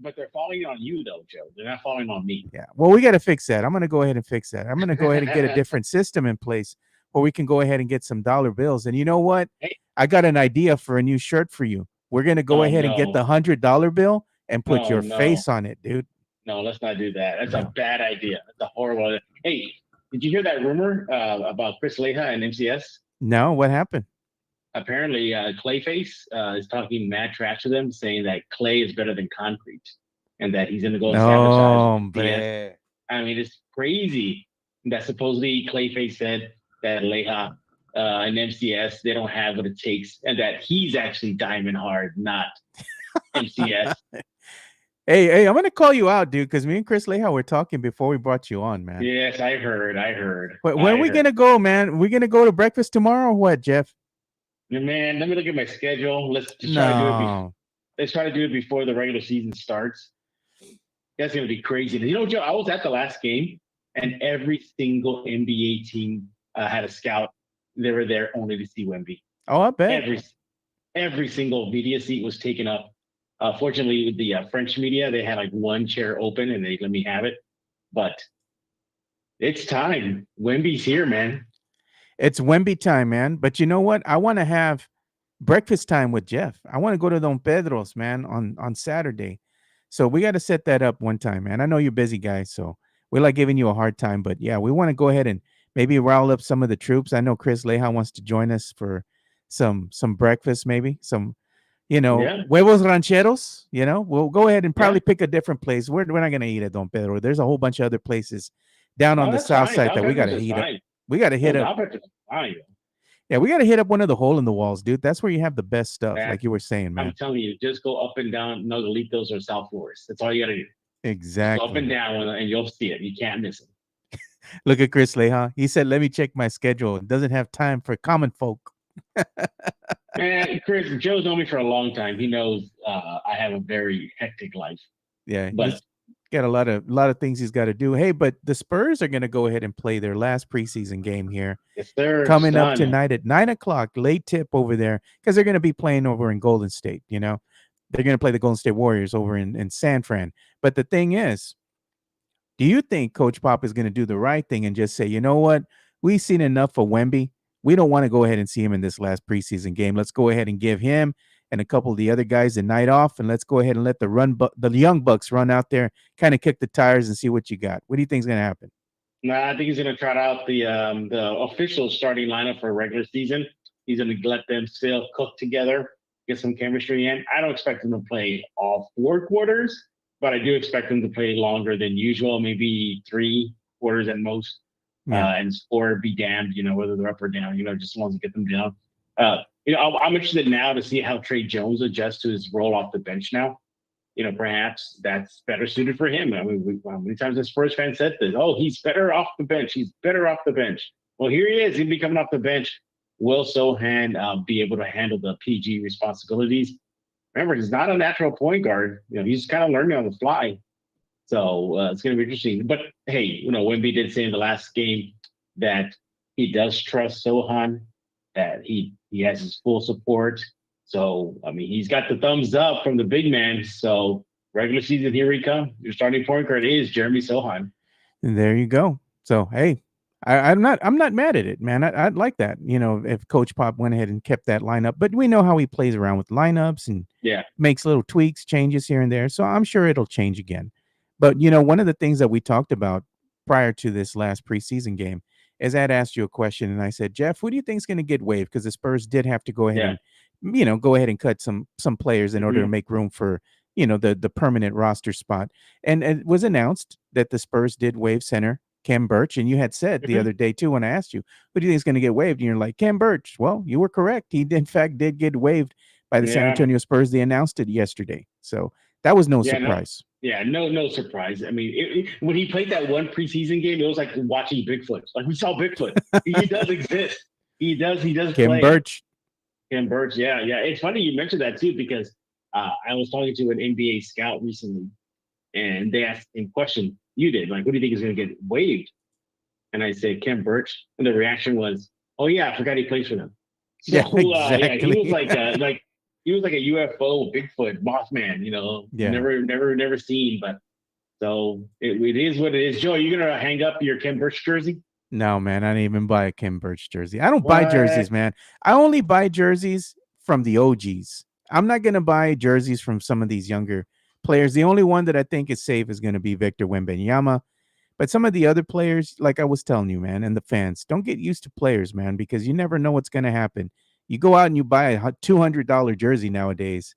But they're falling on you, though, Joe. They're not falling on me. Yeah. Well, we got to fix that. I'm going to go ahead and fix that. I'm going to go ahead and get a different system in place where we can go ahead and get some dollar bills. And you know what? Hey. I got an idea for a new shirt for you. We're going to go ahead and get the $100 bill and put your face on it, dude. No, let's not do that. That's a bad idea. That's a horrible idea. Hey, did you hear that rumor about Chris Leija and MCS? No, what happened? Apparently, Clayface is talking mad trash to them, saying that clay is better than concrete, and that he's going to go and sabotage. I mean, it's crazy that supposedly Clayface said that Leija and MCS, they don't have what it takes, and that he's actually diamond hard, not MCS. Hey, I'm going to call you out, dude, because me and Chris Leija were talking before we brought you on, man. Yes, I heard. When are we going to go, man? We going to go to breakfast tomorrow or what, Jeff? Man, let me look at my schedule. Let's just try to do it. Let's try to do it before the regular season starts. That's going to be crazy. You know, Joe, I was at the last game, and every single NBA team had a scout. They were there only to see Wemby. Oh, I bet. Every single media seat was taken up. Fortunately, with the French media, they had like one chair open, and they let me have it. But it's time. Wemby's here, man. It's Wemby time, man. But you know what? I want to have breakfast time with Jeff. I want to go to Don Pedro's, man, on Saturday. So we got to set that up one time, man. I know you're busy, guys, so we like giving you a hard time. But yeah, we want to go ahead and maybe rile up some of the troops. I know Chris Leija wants to join us for some breakfast, maybe some, huevos rancheros. We'll go ahead and probably pick a different place. We're not going to eat at Don Pedro. There's a whole bunch of other places down on the south side that we got to eat up. We got to hit up. Yeah, we got to hit up one of the hole in the walls, dude. That's where you have the best stuff, like you were saying, man. I'm telling you, just go up and down Nogalitos or South Forest. That's all you got to do. Exactly. Go up and down, and you'll see it. You can't miss it. Look at Chris Leija. He said, "Let me check my schedule. It doesn't have time for common folk." Man, Chris, Joe's known me for a long time. He knows I have a very hectic life. Yeah, but got a lot of things he's got to do. Hey, but the Spurs are going to go ahead and play their last preseason game here. Yes, sir. Coming up tonight at 9:00, late tip over there, because they're going to be playing over in Golden State. They're going to play the Golden State Warriors over in San Fran. But the thing is, do you think Coach Pop is going to do the right thing and just say, you know what, we've seen enough of Wemby. We don't want to go ahead and see him in this last preseason game. Let's go ahead and give him and a couple of the other guys the night off, and let's go ahead and let the young bucks run out there, kind of kick the tires and see what you got. What do you think is going to happen? I think he's going to trot out the official starting lineup for regular season. He's going to let them still cook together, get some chemistry in. I don't expect him to play all 4 quarters, but I do expect him to play longer than usual, maybe 3 quarters at most. Yeah. And score be damned, whether they're up or down, just wants to get them down. I'm interested now to see how Trey Jones adjusts to his role off the bench now. Perhaps that's better suited for him. I mean, how many times has Spurs fans said this? Oh, he's better off the bench. He's better off the bench. Well, here he is. He'll be coming off the bench. Will Sohan be able to handle the PG responsibilities? Remember, he's not a natural point guard. He's kind of learning on the fly. So it's going to be interesting. But hey, Wemby did say in the last game that he does trust Sohan, that he has his full support. So, I mean, he's got the thumbs up from the big man. So regular season, here we come. Your starting point guard is Jeremy Sohan. And there you go. So, hey, I'm not mad at it, man. I'd like that, if Coach Pop went ahead and kept that lineup. But we know how he plays around with lineups and makes little tweaks, changes here and there. So I'm sure it'll change again. But, one of the things that we talked about prior to this last preseason game is I'd asked you a question and I said, Jeff, who do you think is going to get waived? Because the Spurs did have to go ahead and, go ahead and cut some players in order to make room for, the permanent roster spot. And it was announced that the Spurs did waive center Kem Birch, and you had said the other day too when I asked you, who do you think is going to get waived? And you're like, Kem Birch. Well, you were correct. He in fact did get waived by the San Antonio Spurs. They announced it yesterday, so that was no surprise. No surprise. I mean, when he played that one preseason game, it was like watching Bigfoot. Like we saw Bigfoot. He does exist. He does Kem Birch. Kem Birch. Yeah. It's funny you mentioned that too because I was talking to an NBA scout recently, and they asked the same question you did. Like, who do you think is going to get waived? And I said Kem Birch, and the reaction was, "Oh yeah, I forgot he plays for them." So, exactly. He was like he was like a UFO, Bigfoot, Mothman. Never seen. But so it is what it is. Joe, you gonna hang up your Kem Birch jersey? No, man, I didn't even buy a Kem Birch jersey. I don't buy jerseys, man. I only buy jerseys from the OGs. I'm not gonna buy jerseys from some of these younger players. The only one that I think is safe is gonna be Victor Wembanyama. But some of the other players, like I was telling you, man, and the fans, don't get used to players, man, because you never know what's going to happen. You go out and you buy a $200 jersey nowadays.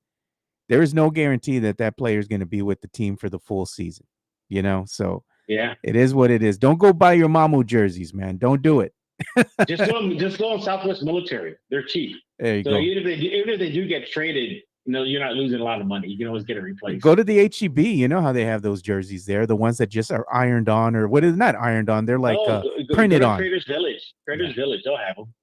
There is no guarantee that that player is going to be with the team for the full season, So it is what it is. Don't go buy your Mamu jerseys, man. Don't do it. just go on Southwest Military. They're cheap. There you go. Even if they do get traded, you're not losing a lot of money. You can always get it replaced. Go to the HEB. You know how they have those jerseys there, the ones that just are ironed on, or what is not ironed on? They're like printed on. Traders Village. Village, they'll have them.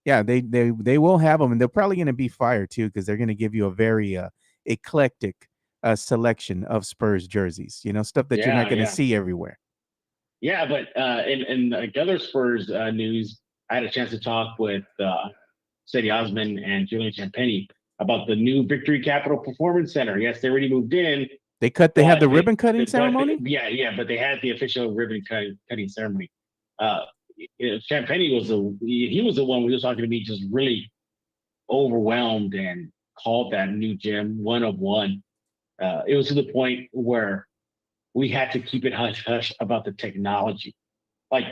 Yeah, they will have them, and they're probably going to be fire too because they're going to give you a very eclectic selection of Spurs jerseys. Stuff that you're not going to see everywhere. Yeah, but in like other Spurs news, I had a chance to talk with Sadie Osman and Julian Champagny about the new Victory Capital Performance Center. Yes, they already moved in. They had the ribbon cutting ceremony? But they had the official ribbon cutting ceremony. Champagny was the one who was talking to me, just really overwhelmed and called that new gym one of one. It was to the point where we had to keep it hush hush about the technology. Like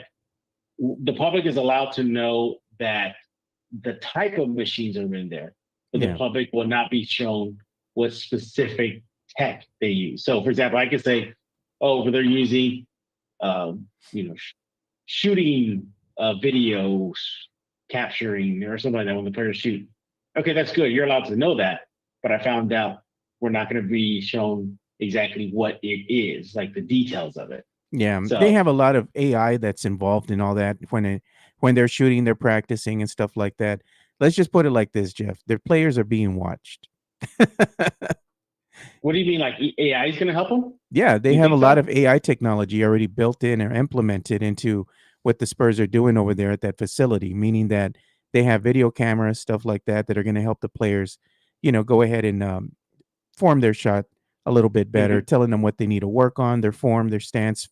the public is allowed to know that the type of machines are in there, but the public will not be shown what specific tech they use. So, for example, I could say, they're using, shooting videos, capturing or something like that when the players shoot. Okay, that's good. You're allowed to know that. But I found out we're not going to be shown exactly what it is, like the details of it. Yeah, so they have a lot of AI that's involved in all that when they're shooting, they're practicing and stuff like that. Let's just put it like this, Jeff. Their players are being watched. What do you mean, like AI is going to help them? Yeah, they have a lot of AI technology already built in or implemented into what the Spurs are doing over there at that facility, meaning that they have video cameras, stuff like that are going to help the players, go ahead and form their shot a little bit better, telling them what they need to work on, their form, their stance,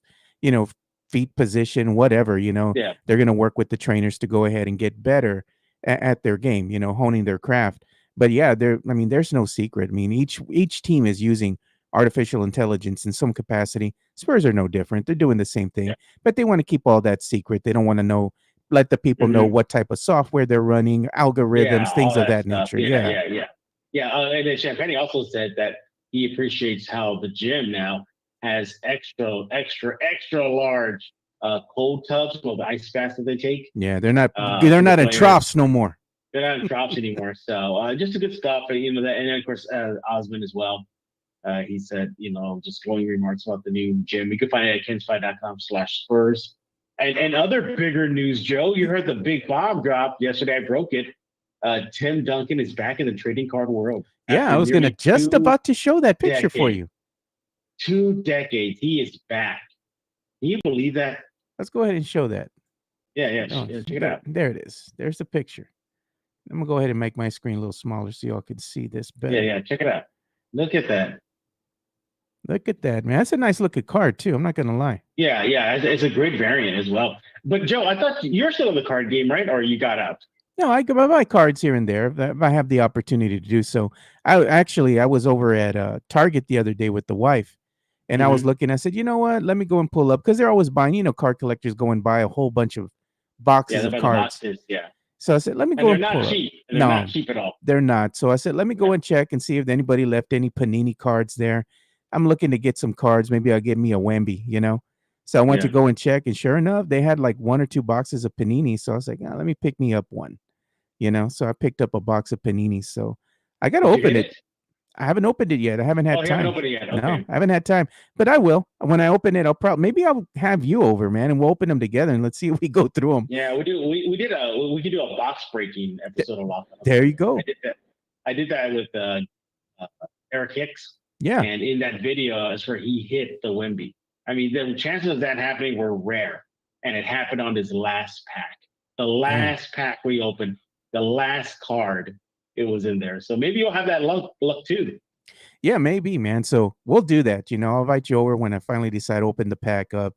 feet position, whatever, they're going to work with the trainers to go ahead and get better at their game, honing their craft. But there's no secret. I mean, each team is using artificial intelligence in some capacity. Spurs are no different. They're doing the same thing, but they want to keep all that secret. They don't want to let the people know what type of software they're running, algorithms, things of that nature. And then Champagny also said that he appreciates how the gym now has extra large cold tubs, the ice baths that they take. Yeah, they're not in troughs no more. They're not in troughs anymore. So just a good stuff. That, and then of course Osman as well. He said, just glowing remarks about the new gym. You can find it at kenspy.com/Spurs. And other bigger news, Joe, you heard the big bomb drop yesterday. I broke it. Tim Duncan is back in the trading card world. Yeah, I was about to show that picture for you. 2 decades, he is back. Can you believe that? Let's go ahead and show that. Yeah, check it out. There it is. There's the picture. I'm gonna go ahead and make my screen a little smaller so y'all can see this better. Yeah, check it out. Look at that. Look at that, man. That's a nice looking card too. I'm not gonna lie. Yeah, it's a great variant as well. But Joe, I thought you're still in the card game, right? Or you got out? No, I buy cards here and there if I have the opportunity to do so. I was over at Target the other day with the wife, and I was looking. I said, you know what? Let me go and pull up because they're always buying. Card collectors go and buy a whole bunch of boxes of cards. So I said, let me go and pull up. They're not cheap at all. They're not. So I said, let me go and check and see if anybody left any Panini cards there. I'm looking to get some cards. Maybe I'll get me a Wemby, So I went to go and check, and sure enough, they had like 1 or 2 boxes of panini. So I was like, let me pick me up one, So I picked up a box of paninis. So I got to open it. I haven't opened it yet. I haven't had time. You haven't opened it yet. Okay. No, I haven't had time, but I will. When I open it, maybe I'll have you over, man, and we'll open them together and let's see if we go through them. Yeah, we do. We could do a box breaking episode of Locked On. There you go. I did that with Eric Hicks. Yeah. And in that video, is where he hit the Wemby. I mean, the chances of that happening were rare, and it happened on his last pack. The last pack we opened, the last card. It was in there. So maybe you'll have that luck too. Yeah, maybe, man. So we'll do that. I'll invite you over when I finally decide to open the pack up.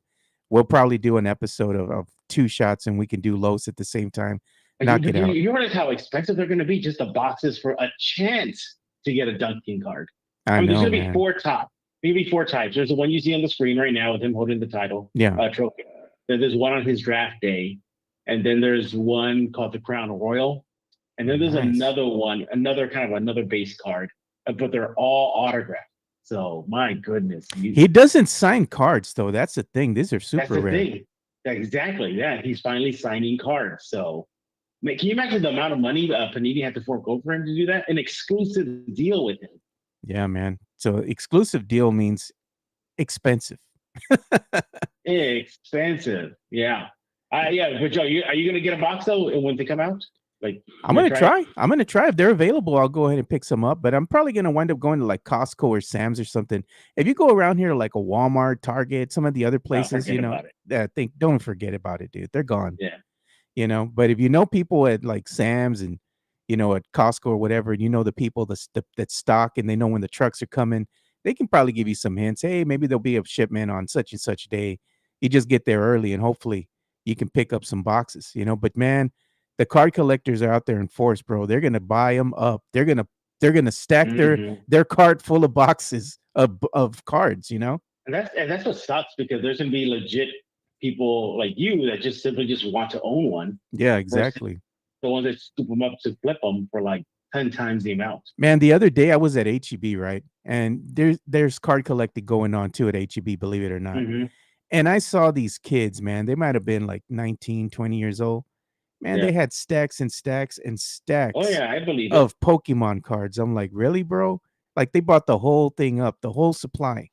We'll probably do an episode of 2 shots, and we can do Los at the same time. Knock it out. You realize how expensive they're going to be, just the boxes for a chance to get a dunking card. I know, there's going to be 4 top. Maybe 4 types. There's the one you see on the screen right now with him holding the title. Trophy. Then there's one on his draft day. And then there's one called the Crown Royal. And then there's another one, another base card, but they're all autographed. So my goodness, he doesn't sign cards though. That's the thing. These are super rare. Thing. Exactly. Yeah, he's finally signing cards. So, can you imagine the amount of money Panini had to fork over him to do that? An exclusive deal with him. Yeah, man. So exclusive deal means expensive. Expensive. Yeah. Yeah. But Joe, are you going to get a box though when they come out? I'm gonna try. I'm gonna try. If they're available, I'll go ahead and pick some up. But I'm probably gonna wind up going to like Costco or Sam's or something. If you go around here, like a Walmart, Target, some of the other places, don't forget about it, dude. They're gone. Yeah. But if you know people at like Sam's and at Costco or whatever, and the people that stock and they know when the trucks are coming, they can probably give you some hints. Hey, maybe there'll be a shipment on such and such day. You just get there early, and hopefully you can pick up some boxes. But man, the card collectors are out there in force, bro. They're gonna buy them up. They're gonna stack their cart full of boxes of cards. And that's what sucks, because there's gonna be legit people like you that just simply want to own one. Yeah, exactly. The ones that scoop them up to flip them for like 10 times the amount. Man, the other day I was at HEB, right? And there's card collecting going on too at HEB, believe it or not. And I saw these kids, man. They might have been like 19, 20 years old. Man, they had stacks and stacks and stacks I believe of Pokemon cards. I'm like, really, bro? Like, they bought the whole thing up, the whole supply,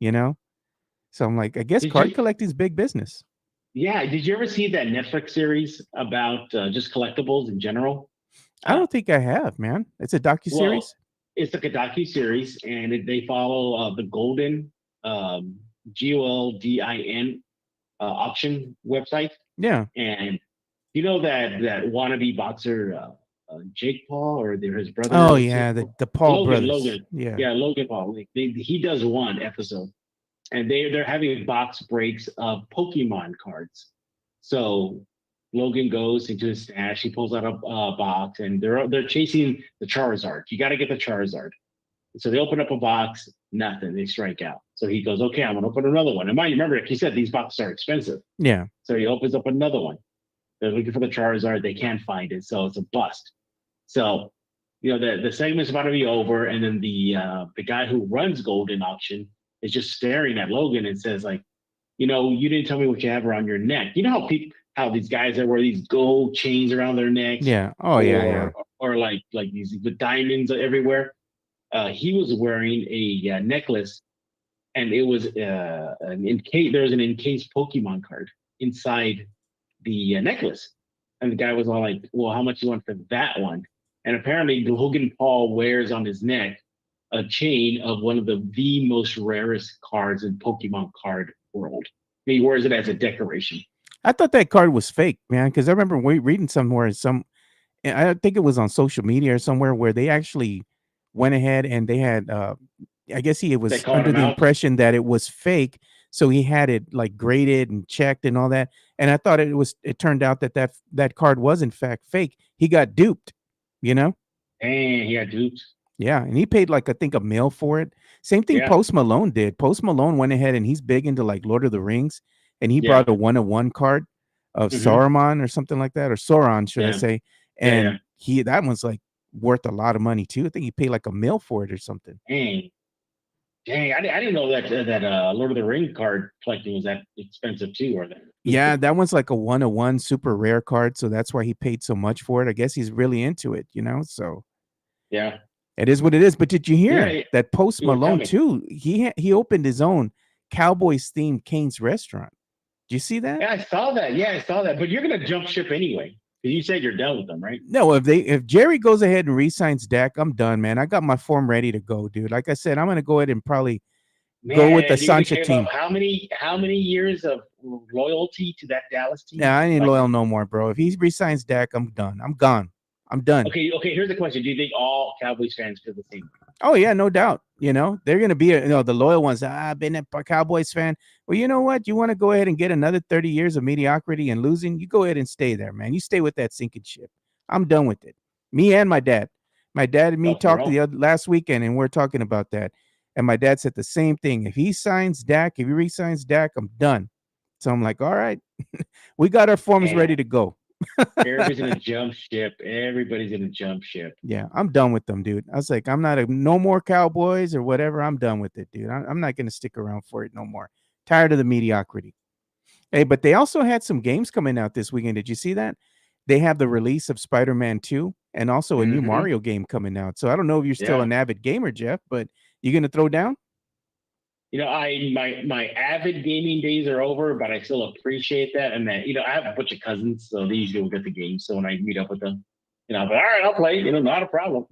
So I'm like, I guess card collecting is big business. Yeah. Did you ever see that Netflix series about just collectibles in general? I don't think I have, man. It's a docuseries? Well, it's like a docuseries, and they follow the Golden, GOLDIN auction website. Yeah. And that wannabe boxer Jake Paul, or his brother? Oh yeah, the Paul brothers. Logan. Yeah, Logan Paul. He does one episode, and they're having box breaks of Pokemon cards. So Logan goes into his stash. He pulls out a box, and they're chasing the Charizard. You got to get the Charizard. So they open up a box, nothing. They strike out. So he goes, okay, I'm gonna open another one. And mind you, remember, like he said, these boxes are expensive. Yeah. So he opens up another one. They're looking for the Charizard. They can't find it, so it's a bust. So, the segment's about to be over, and then the guy who runs Golden Auction is just staring at Logan and says, like, you didn't tell me what you have around your neck. You know how these guys that wear these gold chains around their necks? Yeah. Oh yeah. Or like these with diamonds everywhere. He was wearing a necklace, and it was there was an encased Pokemon card inside the necklace, and the guy was all like, well, how much you want for that one? And apparently Logan Paul wears on his neck a chain of one of the most rarest cards in Pokemon card world. He wears it as a decoration. I thought that card was fake, man, because I remember reading somewhere I think it was on social media or somewhere, where they actually went ahead and they had I guess he was under the impression that it was fake. So he had it like graded and checked and all that. And I thought it turned out that card was in fact fake. He got duped, And he got duped. Yeah. And he paid like, I think, $1 million for it. Same thing Post Malone did. Post Malone went ahead, and he's big into like Lord of the Rings. And he brought a 1-of-1 card of Saruman or something like that, or Sauron, should I say. And that one's like worth a lot of money too. I think he paid like $1 million for it or something. Dang, I didn't know that Lord of the Ring card collecting was that expensive too, or that. Yeah, that one's like a 1/1 super rare card, so that's why he paid so much for it. I guess he's really into it, so Yeah. it is what it is. But did you hear Yeah, that Post tell Malone me. too? He opened his own Cowboys themed Cane's restaurant. Do you see that? Yeah, I saw that. Yeah, I saw that. But you're gonna jump ship anyway. Because you said you're done with them, right? No, if Jerry goes ahead and re-signs Dak, I'm done, man. I got my form ready to go, dude. Like I said, I'm gonna go ahead and probably go with the Man, you're gonna Sancha give team. up how many years of loyalty to that Dallas team? Yeah, I ain't Like, loyal no more, bro. If he resigns Dak, I'm done. I'm gone. I'm done. Okay. Here's the question: do you think all Cowboys fans feel the same? Oh yeah, no doubt. They're gonna be the loyal ones. I've been a Cowboys fan. Well, you know what? You want to go ahead and get another 30 years of mediocrity and losing? You go ahead and stay there, man. You stay with that sinking ship. I'm done with it. Me and my dad. My dad and me Oh, for talked real? last weekend, and we're talking about that. And my dad said the same thing. If he signs Dak, if he resigns Dak, I'm done. So I'm like, all right, we got our forms Man. ready to go. Everybody's gonna jump ship. Everybody's gonna jump ship. Yeah, I'm done with them, dude. I was like, I'm not no more Cowboys or whatever. I'm done with it, dude. I'm not going to stick around for it no more. Tired of the mediocrity. Hey, but they also had some games coming out this weekend. Did you see that? They have the release of Spider-Man 2 and also a new Mhm. Mario game coming out. So I don't know if you're still Yeah. an avid gamer, Jeff, but you going to throw down? My avid gaming days are over, but I still appreciate that. And that, I have a bunch of cousins, so they usually will get the game. So when I meet up with them, I'm like, all right, I'll play. Not a problem.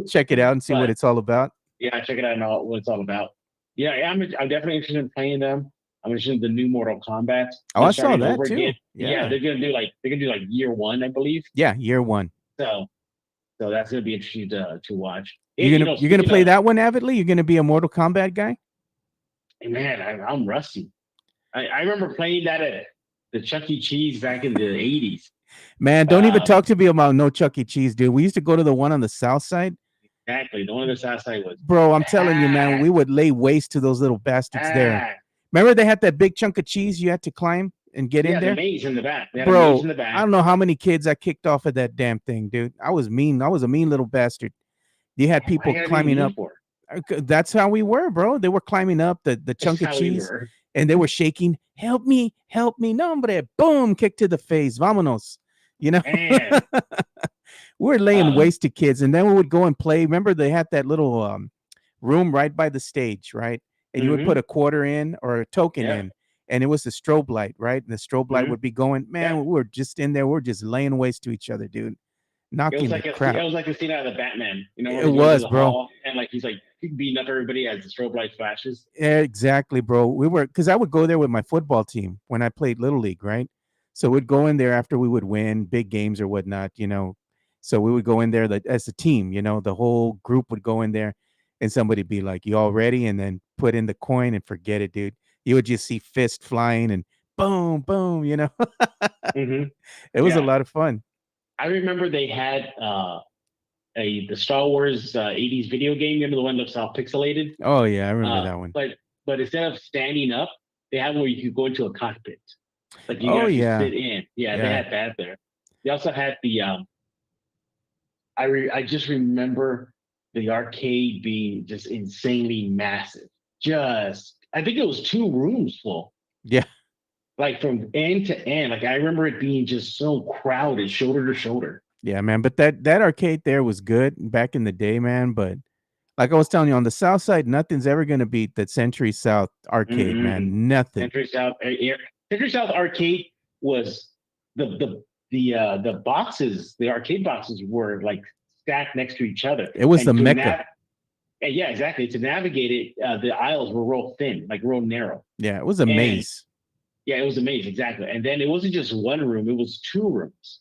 Check it out and see what But- it's all about. Yeah, check it out and know what it's all about. Yeah, I'm definitely interested in playing them. I'm interested in the new Mortal Kombat. Oh, I They're saw starting that over too. again. Yeah. They're gonna do like year one, I believe. Yeah, year one. So that's gonna be interesting to watch. You're And, gonna speaking play of- that one avidly? You're gonna be a Mortal Kombat guy? Man, I'm rusty. I remember playing that at the Chuck E. Cheese back in the 80s. Man, don't even talk to me about no Chuck E. Cheese, dude. We used to go to the one on the south side. Exactly. The one on the south side was. Bro, I'm telling you, man, we would lay waste to those little bastards there. Remember they had that big chunk of cheese you had to climb and get in there? The maze in the back. They had a Bro, maze in the back. I don't know how many kids I kicked off of that damn thing, dude. I was mean. I was a mean little bastard. You had people climbing up. That's how we were, bro. They were climbing up the chunk of cheese and they were shaking. Help me, no, hombre. Boom, kick to the face. Vámonos. We're laying waste to kids, and then we would go and play. Remember, they had that little room right by the stage, right? And you would put a quarter in or a token in, and it was the strobe light, right? And the strobe light would be going. Man, we were just in there. We're just laying waste to each other, dude. Knocking the crap. It was like a scene out of the Batman. It was, bro. And like he's like beating up everybody as the strobe light flashes. Yeah, exactly, bro. We were because I would go there with my football team when I played Little League, right? So we'd go in there after we would win big games or whatnot, So we would go in there as a team, the whole group would go in there and somebody'd be like, you all ready? And then put in the coin and forget it, dude. You would just see fist flying and boom, boom, It was a lot of fun. I remember they had the Star Wars 80s video game, the one that's all pixelated. Oh, yeah, I remember that one. But instead of standing up, they had one where you could go into a cockpit. Like you sit in. Yeah, they had that there. They also had the I just remember the arcade being just insanely massive. I think it was 2 rooms full. Yeah. Like from end to end. Like I remember it being just so crowded, shoulder to shoulder. Yeah, man. But that arcade there was good back in the day, man. But like I was telling you, on the south side, nothing's ever gonna beat that Century South arcade, man. Nothing. Century South arcade was the boxes, the arcade boxes were like stacked next to each other. It was the mecca. Yeah, exactly. To navigate it, the aisles were real thin, like real narrow. Yeah, it was a maze. Yeah, it was a maze, exactly. And then it wasn't just one room; it was 2 rooms.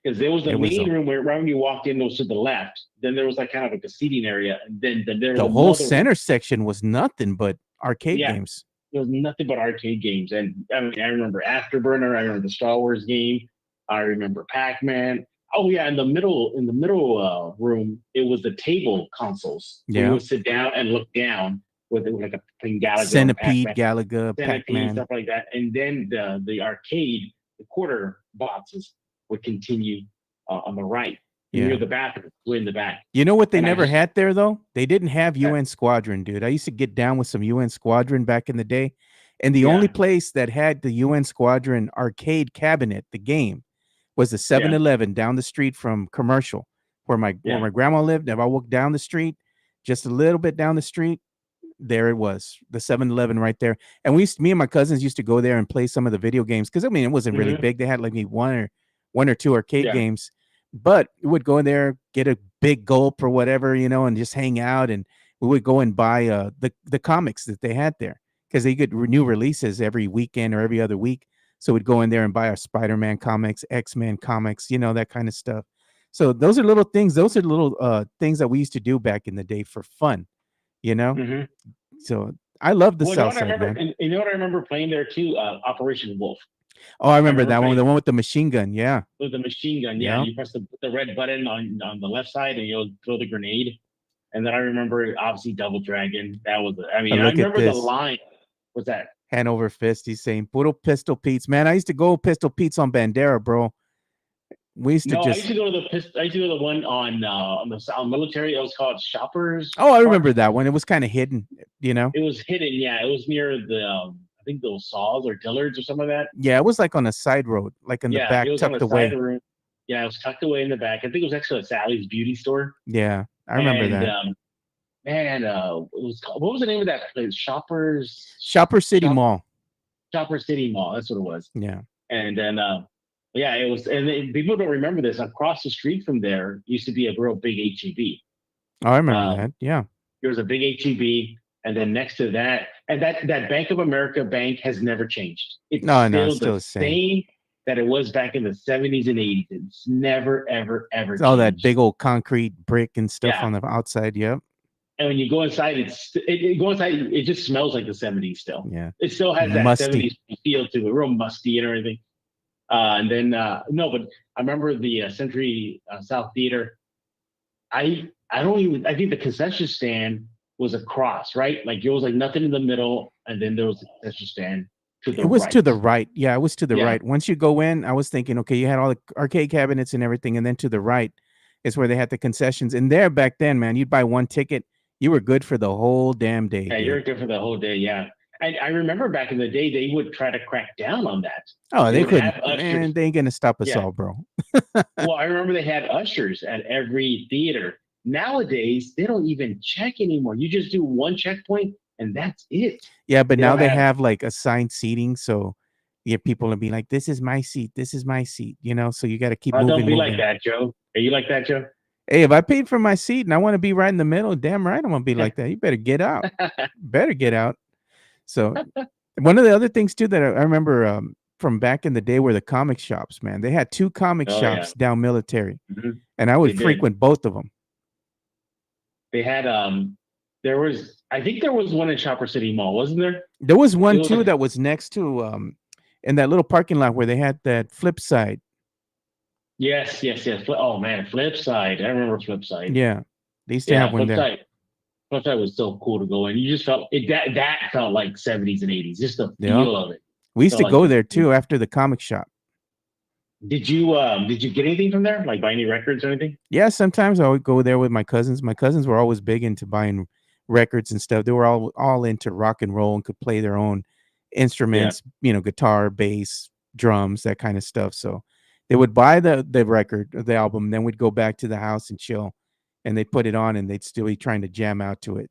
Because there was the main room where right when you walked in, was to the left. Then there was like kind of like a seating area, and then there was the whole center section was nothing but arcade games. It was nothing but arcade games, and I remember Afterburner. I remember the Star Wars game. I remember Pac-Man. Oh yeah, in the middle room, it was the table consoles. Yeah, you would sit down and look down with like a Galaga, Centipede, Galaga, Pac-Man, stuff like that. And then the arcade, the quarter boxes would continue on the right. near the bathroom, way in the back. You know what they And I never just- had there though? They didn't have UN Squadron, dude. I used to get down with some UN Squadron back in the day, and the only place that had the UN Squadron arcade cabinet, the game, was the 7-Eleven down the street from Commercial, where my grandma lived. If I walked down the street, just a little bit down the street, there it was, the 7-Eleven right there. And me and my cousins used to go there and play some of the video games because I mean it wasn't really big. They had like maybe one or two arcade games, but we would go in there, get a big gulp or whatever, and just hang out. And we would go and buy the comics that they had there because they get new releases every weekend or every other week. So we'd go in there and buy our Spider-Man comics, X-Men comics, that kind of stuff. So those are little things. Those are little things that we used to do back in the day for fun, So I love the South Side, man. And you know what I remember playing there too? Operation Wolf. Oh, I remember that one. The one with the machine gun. Yeah. With the machine gun. Yeah. You press the red button on the left side and you'll throw the grenade. And then I remember obviously Double Dragon. That was, I remember the line. What's that? Hand over fist. He's saying Puro Pistol Pete's. Man, I used to go Pistol Pete's on Bandera, bro. We used to I used to go to the one on the military. It was called Shoppers. Oh, I remember that one. It was kind of hidden, It was hidden, yeah. It was near the I think those Saws or Dillards or something like that. Yeah, it was like on a side road, like in the back, tucked away. Yeah, it was tucked away in the back. I think it was actually a Sally's Beauty Store. Yeah, I remember that. It was, what was the name of that place? Shopper City Mall. Shopper City Mall. That's what it was. Yeah. And then it was, and people don't remember this. Across the street from there used to be a real big HEB. Oh, I remember that. Yeah. There was a big HEB, and then next to that, and that Bank of America bank has never changed. It's still the same that it was back in the 70s and 80s. It's never, ever, ever changed. All that big old concrete brick and stuff on the outside. Yep. And when you go inside, it just smells like the 70s still. Yeah. It still has that musty 70s feel to it, real musty and everything. And then but I remember the Century South Theater. I think the concession stand was across, right? Like it was like nothing in the middle, and then there was the concession stand to the right. It was to the right. Yeah, it was to the right. Once you go in, I was thinking, okay, you had all the arcade cabinets and everything, and then to the right is where they had the concessions. And there back then, man, you'd buy one ticket, you were good for the whole damn day. Yeah, you're good for the whole day. Yeah. And I remember back in the day, they would try to crack down on that. Oh, they couldn't. Man, they ain't gonna stop us all, bro. Well, I remember they had ushers at every theater. Nowadays, they don't even check anymore. You just do one checkpoint, and that's it. Yeah, but now they have like assigned seating, so people will be like, "This is my seat. This is my seat." So you got to keep moving. Don't be like that, Joe. Are you like that, Joe? Hey, if I paid for my seat and I want to be right in the middle, damn right I'm gonna be like that. You better get out. Better get out. So one of the other things too that I remember from back in the day were the comic shops, man. They had 2 comic shops down Military, and I would frequent both of them. They had I think there was one in Shopper City Mall, wasn't there? There was one too that was next to in that little parking lot where they had that Flip Side. Yes. Oh man, Flip Side. I remember Flip Side. Yeah, they used to have one there. Flip Side was so cool to go in. You just felt it. That felt like 70s and 80s. Just the feel of it. We used to go there too after the comic shop. Did you get anything from there? Like buy any records or anything? Yeah, sometimes I would go there with my cousins. My cousins were always big into buying records and stuff. They were all into rock and roll and could play their own instruments, guitar, bass, drums, that kind of stuff. So they would buy the record, the album, then we'd go back to the house and chill, and they'd put it on and they'd still be trying to jam out to it,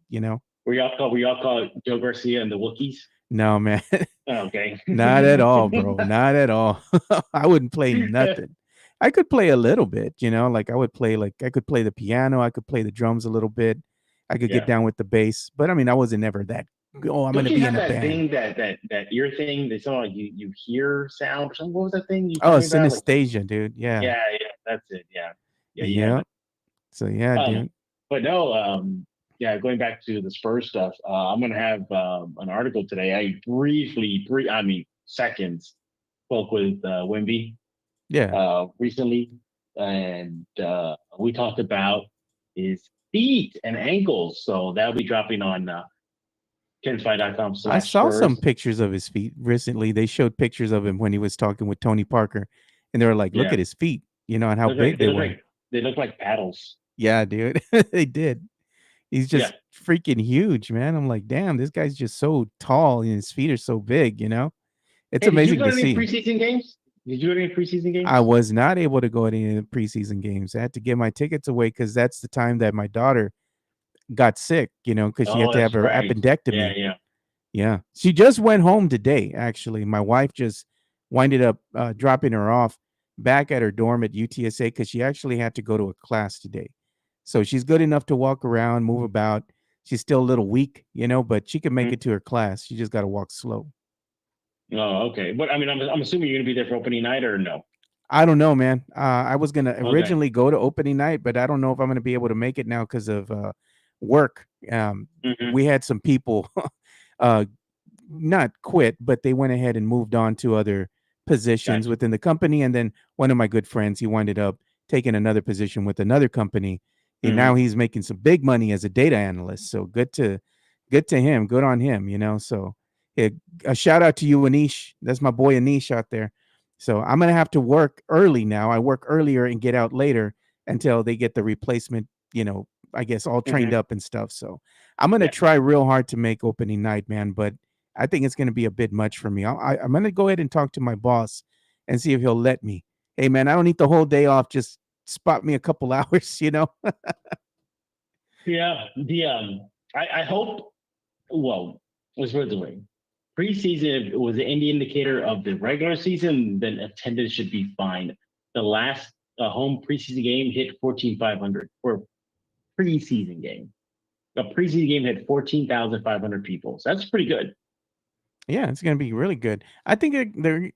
Were y'all call Joe Garcia and the Wookiees? No, man. Okay. Not at all, bro. Not at all. I wouldn't play nothing. I could play a little bit, like I could play the piano, I could play the drums a little bit. I could get down with the bass, but I mean, I wasn't ever that. Oh, I'm going to be in a band. Thing that ear thing. They saw you hear sound or something. What was that thing? Synesthesia, dude. Yeah. Yeah, that's it. Yeah. So dude. But no, going back to the Spurs stuff, I'm going to have an article today. I briefly, seconds, spoke with Wemby recently, and we talked about his feet and ankles. So that'll be dropping on KenFi.com. I saw some pictures of his feet recently. They showed pictures of him when he was talking with Tony Parker, and they were like, look at his feet, and how big they were. They look like paddles. Yeah, dude. They did. He's just freaking huge, man. I'm like, damn, this guy's just so tall and his feet are so big, It's amazing to see. Preseason games? Did you go to any preseason games? I was not able to go to any of the preseason games. I had to give my tickets away because that's the time that my daughter got sick, because she had to have her appendectomy. Yeah. She just went home today, actually. My wife just winded up dropping her off back at her dorm at UTSA because she actually had to go to a class today. So she's good enough to walk around, move about. She's still a little weak, but she can make it to her class. She just got to walk slow. Oh, okay. But I mean, I'm assuming you're going to be there for opening night or no? I don't know, man. I was going to originally go to opening night, but I don't know if I'm going to be able to make it now because of work. We had some people not quit, but they went ahead and moved on to other positions within the company. And then one of my good friends, he winded up taking another position with another company. And now he's making some big money as a data analyst. So good to him. Good on him, So a shout out to you, Anish. That's my boy Anish out there. So I'm going to have to work early now. I work earlier and get out later until they get the replacement, I guess all trained up and stuff. So I'm going to try real hard to make opening night, man. But I think it's going to be a bit much for me. I'm going to go ahead and talk to my boss and see if he'll let me. Hey, man, I don't need the whole day off. Just spot me a couple hours, Yeah. I hope, well, let's put it this way. Preseason was any indicator of the regular season, then attendance should be fine. The last home preseason game hit 14,500 for preseason game. A preseason game had 14,500 people. So that's pretty good. Yeah, it's going to be really good. I think the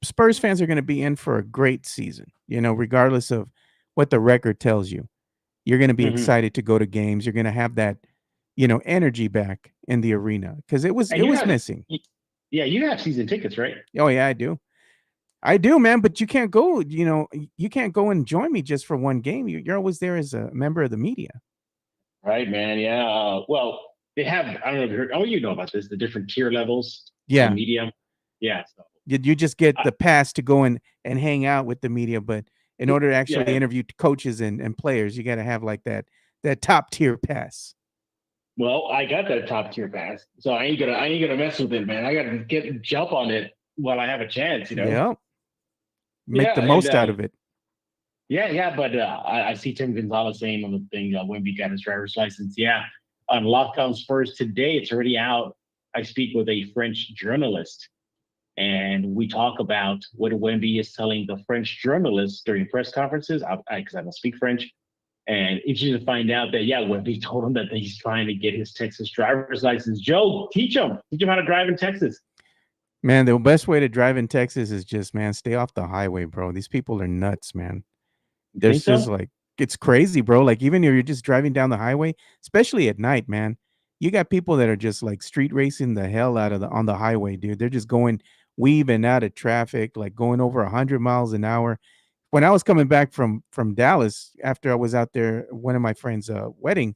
Spurs fans are going to be in for a great season, regardless of what the record tells you. You're going to be excited to go to games. You're going to have that, energy back in the arena because it was missing. Yeah, you have season tickets, right? Oh, yeah, I do. I do, man, but you can't go, you can't go and join me just for one game. You're always there as a member of the media. Right, man. Yeah. Well, they have, I don't know if you heard, you know about this, the different tier levels. Yeah. Media. Yeah. So. You just get the pass to go and hang out with the media, but in order to actually interview coaches and players, you got to have like that top tier pass. Well, I got that top tier pass, so I ain't gonna mess with it, man. I gotta jump on it while I have a chance, Yeah. Make the most out of it. Yeah, but I see Tim Gonzalez saying on the thing, Wemby got his driver's license. Yeah, on Locked On Spurs today, it's already out. I speak with a French journalist, and we talk about what Wemby is telling the French journalists during press conferences, because I don't speak French. And it's just to find out that, Wemby told him that he's trying to get his Texas driver's license. Joe, teach him how to drive in Texas. Man, the best way to drive in Texas is just, man, stay off the highway, bro. These people are nuts, man. There's just like, it's crazy, bro. Like, even if you're just driving down the highway, especially at night, man, you got people that are just like street racing the hell out of on the highway, dude. They're just going, weaving out of traffic, like going over 100 miles an hour. When I was coming back from Dallas, after I was out there, one of my friends' wedding,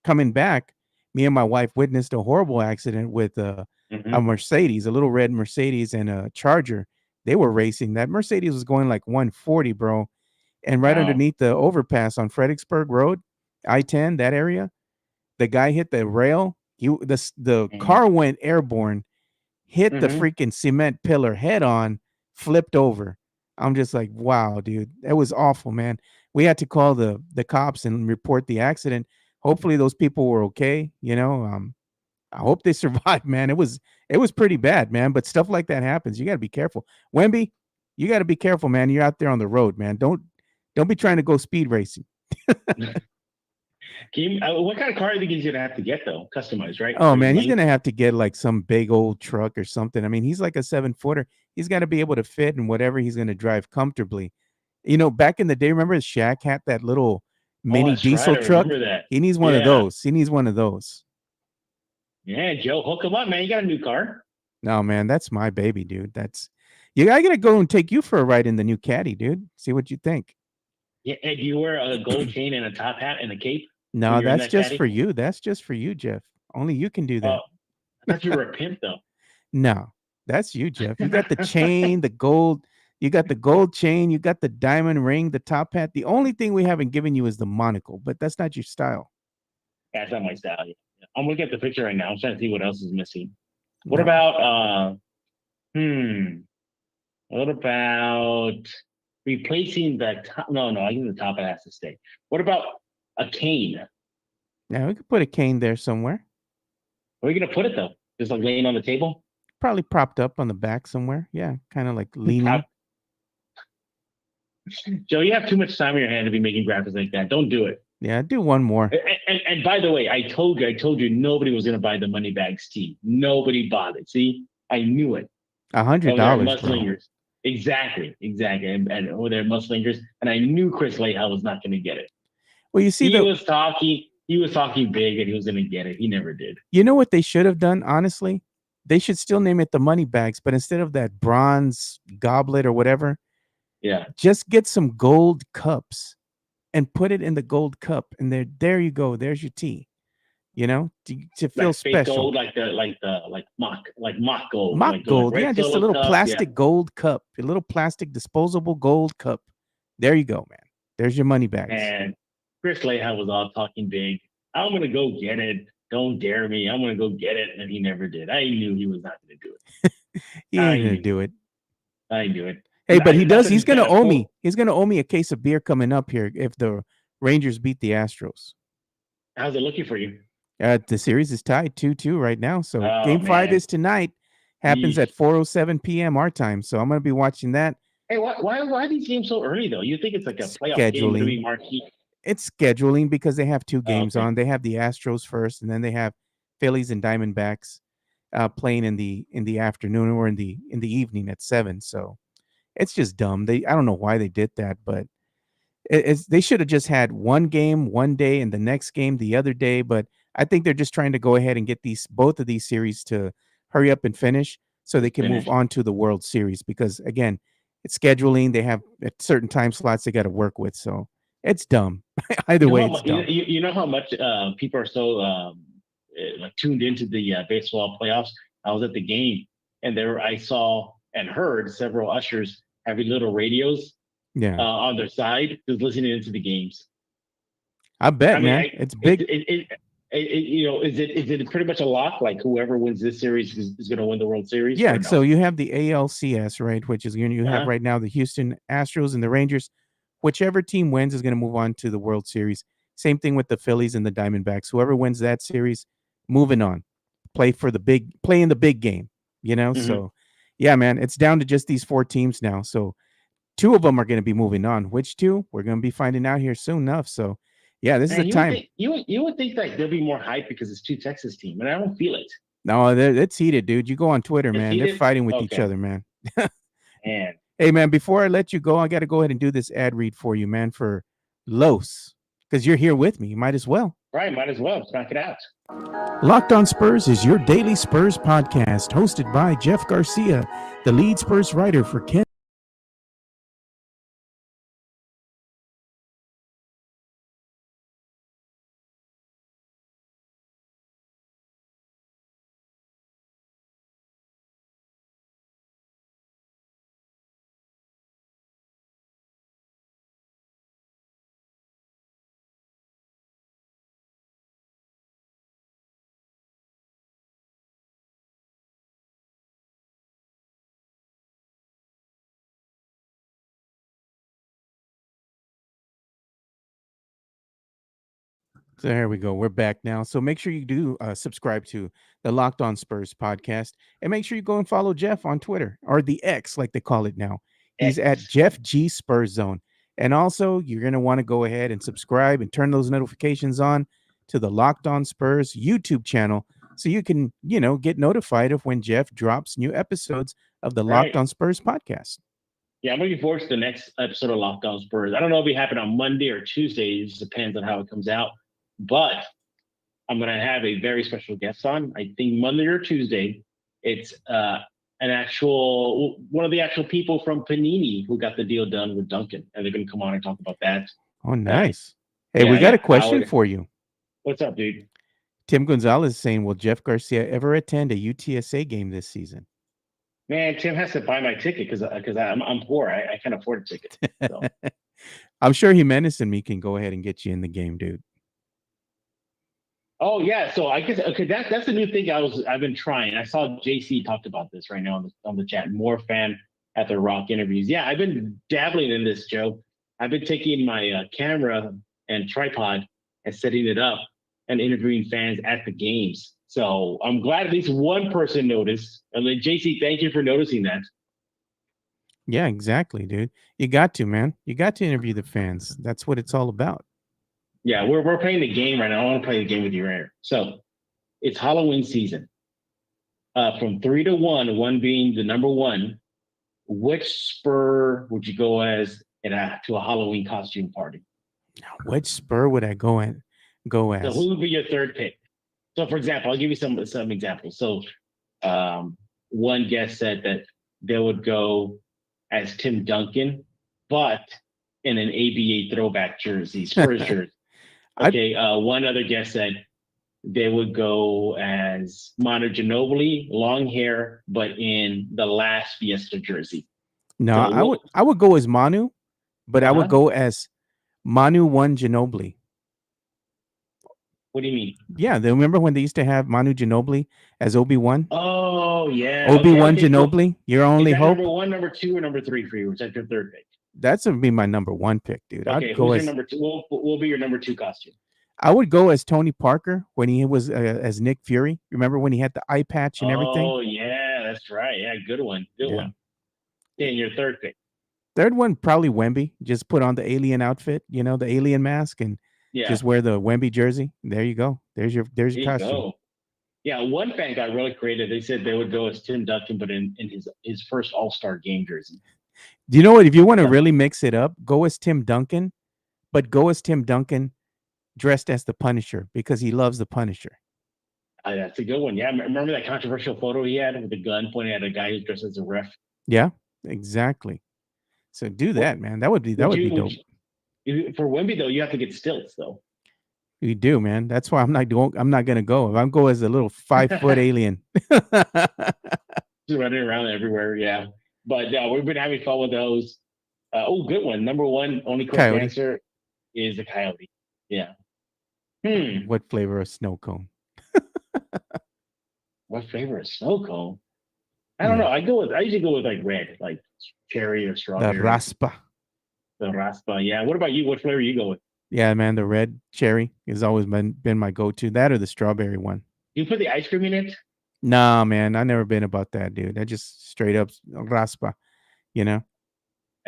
coming back, me and my wife witnessed a horrible accident with a Mercedes, a little red Mercedes and a Charger. They were racing. That Mercedes was going like 140, bro. And right underneath the overpass on Fredericksburg Road, I-10, that area, the guy hit the rail. The car went airborne, hit the freaking cement pillar head on, flipped over. I'm just like, wow, dude, that was awful, man. We had to call the cops and report the accident. Hopefully those people were okay. I hope they survived, man. It was pretty bad, man. But stuff like that happens. You got to be careful. Wemby, you got to be careful, man. You're out there on the road, man. Don't be trying to go speed racing. What kind of car do you think he's gonna have to get though? Customized, right? Oh man, he's gonna have to get like some big old truck or something. I mean, he's like a 7-footer. He's got to be able to fit in whatever he's gonna drive comfortably. Back in the day, remember Shaq had that little mini diesel truck? He needs one of those. He needs one of those. Yeah, Joe, hook him up, man. You got a new car. No, man, that's my baby, dude. I gotta go and take you for a ride in the new Caddy, dude. See what you think. Yeah, and do you wear a gold chain and a top hat and a cape? No, that's just for you. That's just for you, Jeff. Only you can do that. I thought you were a pimp, though. No, that's you, Jeff. You got the chain, the gold You got the gold chain. You got the diamond ring, the top hat. The only thing we haven't given you is the monocle, but that's not your style. That's not my style. Yeah. I'm looking at the picture right now. I'm trying to see what else is missing. What No. about what about replacing the top? No, I think the top hat has to stay. What about a cane? Yeah, we could put a cane there somewhere. Where are you gonna put it though? Just like laying on the table? Probably propped up on the back somewhere. Yeah, kind of like leaning. Joe, you have too much time on your hand to be making graphics like that. Don't do it. Yeah, do one more. And by the way, I told you nobody was gonna buy the money bags tee. Nobody bought it. See, I knew it. $100, bro. Exactly. And over there, Muslingers, and I knew Chris Leija was not gonna get it. Well, you see, he was talking big, and he was gonna get it. He never did. You know what they should have done? Honestly, they should still name it the money bags, but instead of that bronze goblet or whatever, yeah, just get some gold cups and put it in the gold cup, and there you go. There's your tea. You know, to feel like special. Gold, like mock gold. Mock like gold, like yeah, just a little cup, plastic gold cup, a little plastic disposable gold cup. There you go, man. There's your money bags. And Chris Leija was all talking big. I'm gonna go get it. Don't dare me. I'm gonna go get it, and he never did. I knew he was not gonna do it. He ain't gonna do it. I knew it. Hey, but he does. He's gonna owe me. He's gonna owe me a case of beer coming up here if the Rangers beat the Astros. How's it looking for you? The series is tied 2-2 right now. So Game 5 is tonight. Happens at 4:07 p.m. our time. So I'm gonna be watching that. Hey, why are these games so early though? You think it's like a playoff game to be marquee? It's scheduling because they have two games on. They have the Astros first, and then they have Phillies and Diamondbacks playing in the afternoon or in the evening at 7. So it's just dumb. I don't know why they did that, but they should have just had one game one day and the next game the other day. But I think they're just trying to go ahead and get both of these series to hurry up and finish so they can move on to the World Series, because again, it's scheduling. They have certain time slots they got to work with. So it's dumb. Either way, it's dumb. You know how much people are so like tuned into the baseball playoffs. I was at the game, and I saw and heard several ushers having little radios on their side, just listening into the games. I bet, man. It's big. Is it pretty much a lock? Like whoever wins this series is going to win the World Series? Yeah. No? So you have the ALCS, right? Which is you have right now the Houston Astros and the Rangers. Whichever team wins is going to move on to the World Series. Same thing with the Phillies and the Diamondbacks. Whoever wins that series, moving on, play in the big game. So yeah, man, it's down to just these 4 teams now. So 2 of them are going to be moving on. Which 2? We're going to be finding out here soon enough. So yeah, this is the time. You would think that there'll be more hype because it's 2 Texas teams, and I don't feel it. No, it's heated, dude. You go on Twitter, man. They're fighting with each other, man. Man. Hey, man, before I let you go, I got to go ahead and do this ad read for you, man, for Los, because you're here with me. You might as well. Right, might as well. Knock it out. Locked On Spurs is your daily Spurs podcast, hosted by Jeff Garcia, the lead Spurs writer for Ken. So here we go. We're back now. So make sure you do subscribe to the Locked On Spurs podcast, and make sure you go and follow Jeff on Twitter, or the X, like they call it now. He's at Jeff G Spurs Zone. And also, you're going to want to go ahead and subscribe and turn those notifications on to the Locked On Spurs YouTube channel, so you can, get notified of when Jeff drops new episodes of the Locked On Spurs podcast. Yeah, I'm looking forward to the next episode of Locked On Spurs. I don't know if it happen on Monday or Tuesday. It just depends on how it comes out. But I'm going to have a very special guest on. I think Monday or Tuesday. It's one of the actual people from Panini who got the deal done with Duncan, and they're going to come on and talk about that. Oh, nice. Hey, we got a question for you. What's up, dude? Tim Gonzalez is saying, will Jeff Garcia ever attend a UTSA game this season? Man, Tim has to buy my ticket because I'm poor. I can't afford a ticket. So. I'm sure Jimenez and me can go ahead and get you in the game, dude. Oh yeah, so I guess that's the new thing I've been trying. I saw JC talked about this right now on the chat. More fan at the Rock interviews. Yeah, I've been dabbling in this, Joe. I've been taking my camera and tripod and setting it up and interviewing fans at the games. So I'm glad at least one person noticed. And then JC, thank you for noticing that. Yeah, exactly, dude. You got to, man. You got to interview the fans. That's what it's all about. Yeah, we're playing the game right now. I want to play the game with you right here. So it's Halloween season. From 3 to 1, one being the number one, which Spur would you go as to a Halloween costume party? Which Spur would I go as? So who would be your third pick? So for example, I'll give you some examples. So one guest said that they would go as Tim Duncan, but in an ABA throwback jersey, Spurs jersey. Okay, one other guest said they would go as Manu Ginobili, long hair, but in the last Fiesta jersey. No, so I would go as Manu, but I would go as Manu 1 Ginobili. What do you mean? Yeah, remember when they used to have Manu Ginobili as Obi-Wan? Oh, yeah. Obi-Wan Ginobili, your only hope? Number 1, number 2, or number 3 for you? Is that your third pick? That's going to be my number 1 pick, dude. Okay, who's your number 2? We'll be your number 2 costume. I would go as Tony Parker when he was as Nick Fury. Remember when he had the eye patch and everything? Oh, yeah, that's right. Yeah, good one. Good one. And your third pick? Third one, probably Wemby. Just put on the alien outfit, the alien mask, and just wear the Wemby jersey. There you go. There's your costume. Go. Yeah, one fan got really creative. They said they would go as Tim Duncan, but in his first All-Star game jersey. Do you know what? If you want to really mix it up, go as Tim Duncan, but go as Tim Duncan dressed as the Punisher because he loves the Punisher. That's a good one. Yeah, remember that controversial photo he had with the gun pointing at a guy who's dressed as a ref? Yeah, exactly. So do that, man. That would be dope. For Wemby though, you have to get stilts though. You do, man. That's why I'm not gonna go. If I'm go as a little 5-foot alien, just running around everywhere. Yeah, but we've been having fun with those. Good one. Number 1, only correct answer is a coyote. Yeah. What flavor of snow cone? What flavor of snow cone? I don't know. I usually go with like red, like cherry or strawberry. The raspa. Yeah. What about you? What flavor you go with? Yeah, man. The red cherry has always been my go-to. That or the strawberry one. You put the ice cream in it? Nah, man. I've never been about that, dude. I just straight up raspa, And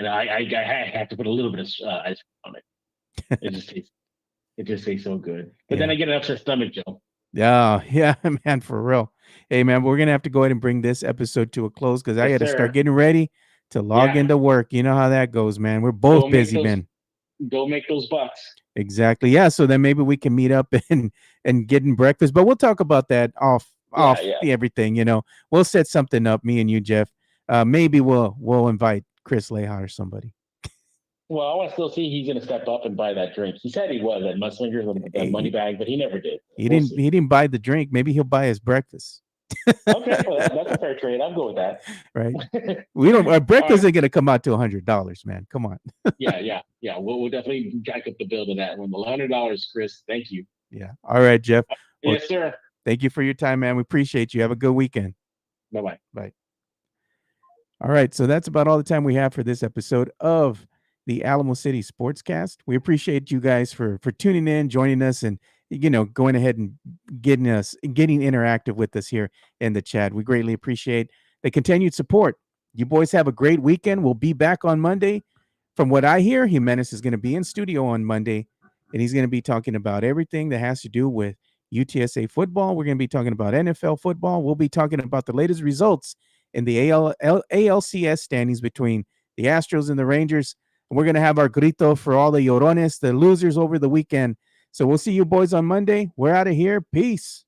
I have to put a little bit of ice cream on it. It just tastes so good. But then I get an upset stomach, Joe. Yeah, man, for real. Hey, man, we're going to have to go ahead and bring this episode to a close because I got to start getting ready to log into work. You know how that goes, man. We're both busy, man. Go make those bucks. Exactly. Yeah, so then maybe we can meet up and get in breakfast. But we'll talk about that off everything, We'll set something up, me and you, Jeff. Maybe we'll invite Chris Leija or somebody. Well, I want to still see he's going to step up and buy that drink. He said he was at Musslingers with the money bag, but he never did. He didn't buy the drink. Maybe he'll buy his breakfast. Okay, well, that's a fair trade. I'll go with that. Right. Our breakfast isn't going to come out to $100, man. Come on. Yeah. We'll definitely jack up the bill to that one. $100, Chris. Thank you. Yeah. All right, Jeff. Well, yes, sir. Thank you for your time, man. We appreciate you. Have a good weekend. Bye-bye. Bye. All right. So that's about all the time we have for this episode of the Alamo City Sports Cast. We appreciate you guys for tuning in, joining us, and going ahead and getting interactive with us here in the chat. We greatly appreciate the continued support. You boys have a great weekend. We'll be back on Monday. From what I hear, Jimenez is going to be in studio on Monday, and he's going to be talking about everything that has to do with UTSA football. We're going to be talking about NFL football. We'll be talking about the latest results in the ALCS standings between the Astros and the Rangers. And we're going to have our grito for all the llorones, the losers over the weekend. So we'll see you boys on Monday. We're out of here. Peace.